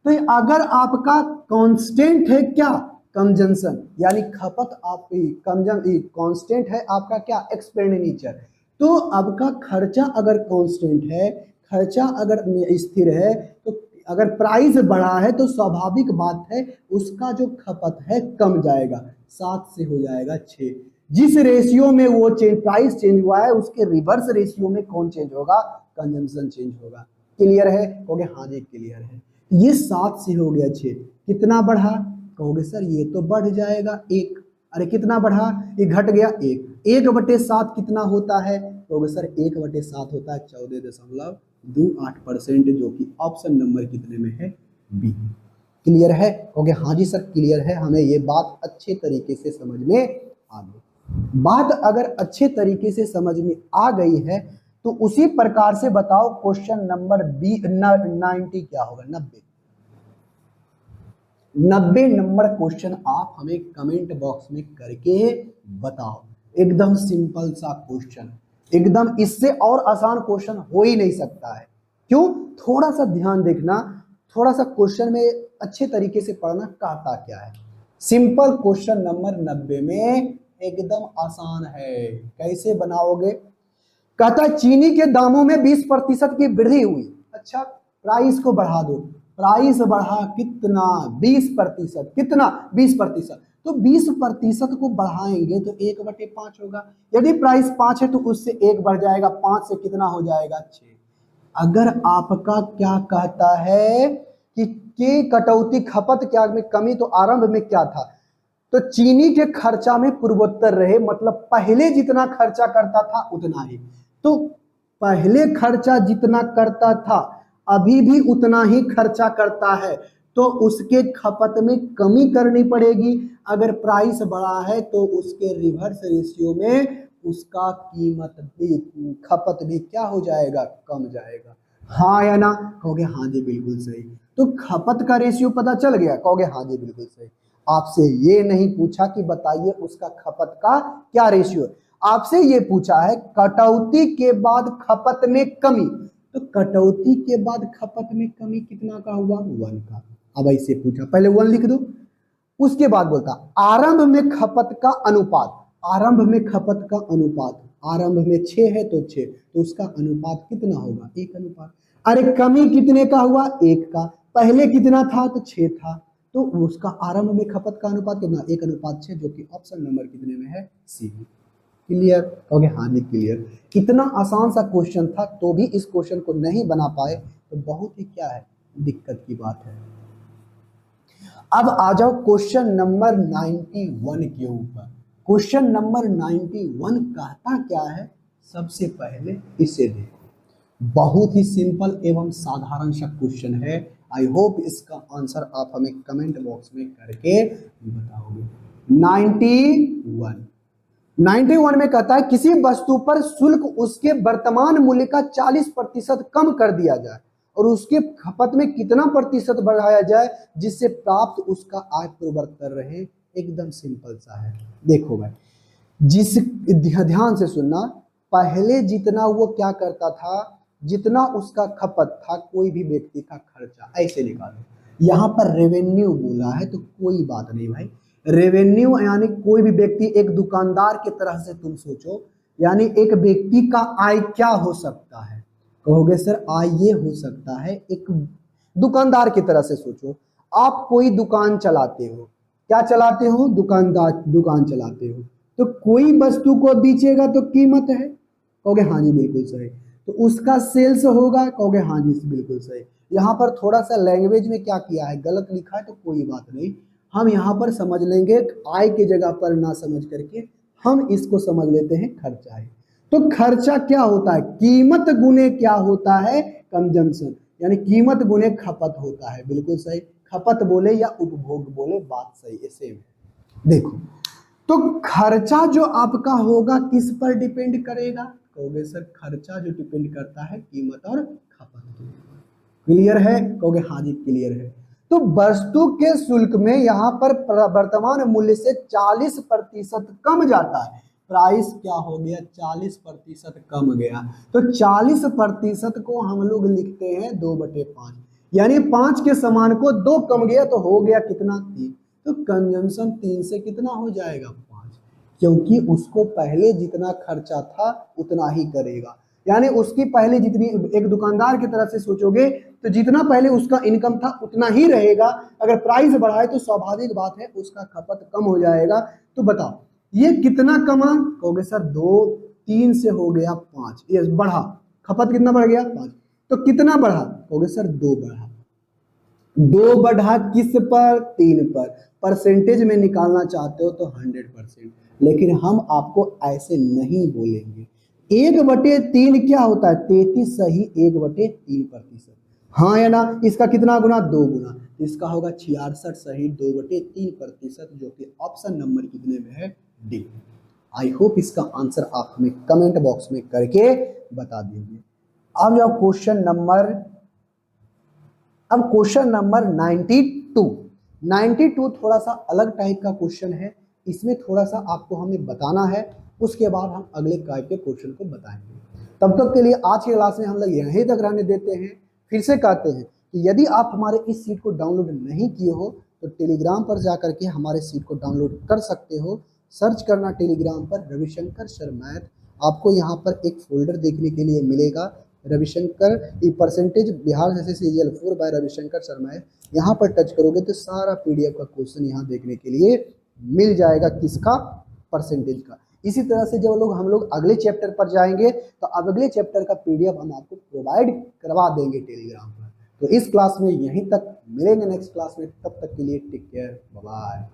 तो अगर आपका कांस्टेंट है क्या? कंजम्पशन, यानी खपत आपकी कांस्टेंट है, आपका क्या? एक्सपेंडिचर। तो आपका खर्चा अगर कांस्टेंट है, खर्चा अगर स्थिर है, तो अगर प्राइस बढ़ा है तो स्वाभाविक बात है उसका जो खपत है कम जाएगा, 7 से हो जाएगा 6। जिस रेशियो में वो प्राइस चेंज हुआ है उसके रिवर्स रेशियो में कौन चेंज होगा? कंजम्पशन चेंज होगा। क्लियर है? कहोगे हाँ जी क्लियर है। ये 7 से हो गया 6, कितना बढ़ा? कहोगे सर ये तो बढ़ जाएगा 1। अरे कितना बढ़ा? ये घट गया 1। 1/7 कितना होता है? कहोगे सर 1/7 होता है 14.28%, जो कि ऑप्शन नंबर कितने में है? बी। क्लियर है? कहोगे हाँ जी सर क्लियर है, हमें ये बात अच्छे तरीके से समझ में आ गई। बात अगर अच्छे तरीके से समझ में आ गई है तो उसी प्रकार से बताओ क्वेश्चन नंबर बी 90 क्या होगा? 90 नंबर क्वेश्चन आप हमें कमेंट बॉक्स में करके बताओ। एकदम सिंपल सा क्वेश्चन, एकदम इससे और आसान क्वेश्चन हो ही नहीं सकता है। क्यों? थोड़ा सा ध्यान देखना, थोड़ा सा क्वेश्चन में अच्छे तरीके से पढ़ना कहता क्या है। सिंपल क्वेश्चन नंबर 90 में एकदम आसान है। कैसे बनाओगे? कहता है चीनी के दामों में 20% की वृद्धि हुई। अच्छा, प्राइस को बढ़ा दो। प्राइस बढ़ा कितना? 20%। कितना? 20%। तो 20% को बढ़ाएंगे तो 1/5 होगा। यदि प्राइस 5 है तो उससे 1 बढ़ जाएगा, 5 से कितना हो जाएगा? 6। अगर आपका क्या कहता है कि कटौती खपत क्या में कमी, तो आरंभ में क्या था? तो चीनी के खर्चा में पूर्वोत्तर रहे, मतलब पहले जितना खर्चा करता था उतना ही। तो पहले खर्चा जितना करता था अभी भी उतना ही खर्चा करता है, तो उसके खपत में कमी करनी पड़ेगी। अगर प्राइस बढ़ा है तो उसके रिवर्स रेशियो में उसका कीमत भी, खपत भी क्या हो जाएगा? कम जाएगा। हाँ या ना? कहोगे हाँ जी बिल्कुल सही। तो खपत का रेशियो पता चल गया? कहोगे हाँ जी बिल्कुल सही। आपसे ये नहीं पूछा कि बताइए उसका खपत का क्या रेशियो, आपसे ये पूछा है कटौती के बाद खपत में कमी। तो कटौती के बाद खपत में कमी कितना का हुआ? 1 का। अब ऐसे पूछा, पहले 1 लिख दो, उसके बाद बोलता आरंभ में खपत का अनुपात। आरंभ में खपत का अनुपात, आरंभ में 6 है तो 6, तो उसका अनुपात कितना होगा? 1 अनुपात। अरे कमी कितने का हुआ? 1 का। पहले कितना था? तो 6 था, तो उसका आरंभ में खपत का अनुपात कितना? 1/6, जो कि ऑप्शन नंबर कितने में है? सी। क्लियर? कहोगे हाँ जी क्लियर। कितना आसान सा क्वेश्चन था, तो भी इस क्वेश्चन को नहीं बना पाए तो बहुत ही क्या है, दिक्कत की बात है। अब आ जाओ क्वेश्चन नंबर 91 के ऊपर। क्वेश्चन नंबर 91 कहता क्या है? सबसे पहले इसे देखो, बहुत ही सिंपल एवं साधारण सा क्वेश्चन है। आई होप इसका आंसर आप हमें कमेंट बॉक्स में करके बताओगे। 91 में कहता है किसी वस्तु पर शुल्क उसके वर्तमान मूल्य का 40% कम कर दिया जाए और उसके खपत में कितना प्रतिशत बढ़ाया जाए जिससे प्राप्त उसका आय पूर्वोत्तर रहे। एकदम सिंपल सा है। देखो भाई, जिस ध्यान से सुनना, पहले जितना वो क्या करता था, जितना उसका खपत था, कोई भी व्यक्ति का खर्चा ऐसे निकालो। यहाँ पर रेवेन्यू बोला है तो कोई बात नहीं भाई, रेवेन्यू यानी कोई भी व्यक्ति, एक दुकानदार की तरह से तुम सोचो, यानी एक व्यक्ति का आय क्या हो सकता है? कहोगे सर आय ये हो सकता है, एक दुकानदार की तरह से सोचो, आप कोई दुकान चलाते हो। क्या चलाते हो? दुकान चलाते हो, तो कोई वस्तु को बेचेगा तो कीमत है। कहोगे हाँ जी बिल्कुल सही। तो उसका सेल्स होगा। कहोगे हाँ जी बिल्कुल सही। यहाँ पर थोड़ा सा लैंग्वेज में क्या किया है, गलत लिखा है तो कोई बात नहीं, हम यहाँ पर समझ लेंगे, आय की जगह पर ना समझ करके हम इसको समझ लेते हैं खर्चा है। तो खर्चा क्या होता है? कीमत गुने क्या होता है? कंजम्पशन, यानी कीमत गुने खपत होता है। बिल्कुल सही। खपत बोले या उपभोग बोले, बात सही है, सेम है। देखो, तो खर्चा जो आपका होगा किस पर डिपेंड करेगा? कहोगे सर खर्चा जो डिपेंड करता है कीमत और खपत पर। क्लियर है? कहोगे हाँ जी क्लियर है। तो वस्तु के शुल्क में यहाँ पर वर्तमान मूल्य से 40% कम जाता है। प्राइस क्या हो गया? 40% कम गया। तो 40% को हम लोग लिखते हैं 2/5, यानी 5 के समान को 2 कम गया तो हो गया कितना? 3। तो कंजम्पशन 3 से कितना हो जाएगा? 5, क्योंकि उसको पहले जितना खर्चा था उतना ही करेगा। यानी उसकी पहले जितनी, एक दुकानदार की तरफ से सोचोगे तो जितना पहले उसका इनकम था उतना ही रहेगा। अगर प्राइस बढ़ाए तो स्वाभाविक बात है उसका खपत कम हो जाएगा। तो बताओ ये कितना कमा? कहोगे सर 2, 3 से हो गया 5, ये बढ़ा, खपत कितना बढ़ गया? 5। तो कितना बढ़ा? कहोगे सर 2 बढ़ा। 2 बढ़ा किस पर? 3 पर। परसेंटेज में निकालना चाहते हो तो 100%, लेकिन हम आपको ऐसे नहीं बोलेंगे। 1/3 क्या होता है? 33 सही 1/3%। हाँ या ना? इसका कितना गुना? 2 गुना। इसका होगा 66 सही 2/3%, जो कि ऑप्शन नंबर कितने में है? डी। आई होप इसका आंसर आप हमें कमेंट बॉक्स में करके बता दीजिए। अब जाओ क्वेश्चन नंबर 92। 92 थोड़ा सा अलग टाइप का क्वेश्चन है। इसमें थोड़ा सा आपको हमें बताना है, उसके बाद हम अगले टाइप के क्वेश्चन को बताएंगे। तब तक के लिए आज की क्लास में हम लोग यहीं तक रहने देते हैं। फिर से कहते हैं कि यदि आप हमारे इस सीट को डाउनलोड नहीं किए हो तो टेलीग्राम पर जाकर के हमारे सीट को डाउनलोड कर सकते हो। सर्च करना टेलीग्राम पर रविशंकर सर मैथ। आपको यहाँ पर एक फोल्डर देखने के लिए मिलेगा, Ravishankar percentage Bihar CGL 4 by Ravishankar sir math. यहाँ पर टच करोगे तो सारा पीडीएफ का क्वेश्चन यहाँ देखने के लिए मिल जाएगा। किसका? परसेंटेज का। इसी तरह से जब हम लोग अगले चैप्टर पर जाएंगे तो अगले चैप्टर का पीडीएफ हम आपको प्रोवाइड करवा देंगे टेलीग्राम पर। तो इस क्लास में यहीं तक, मिलेंगे नेक्स्ट क्लास में। तब तक के लिए टेक केयर, बाय बाय।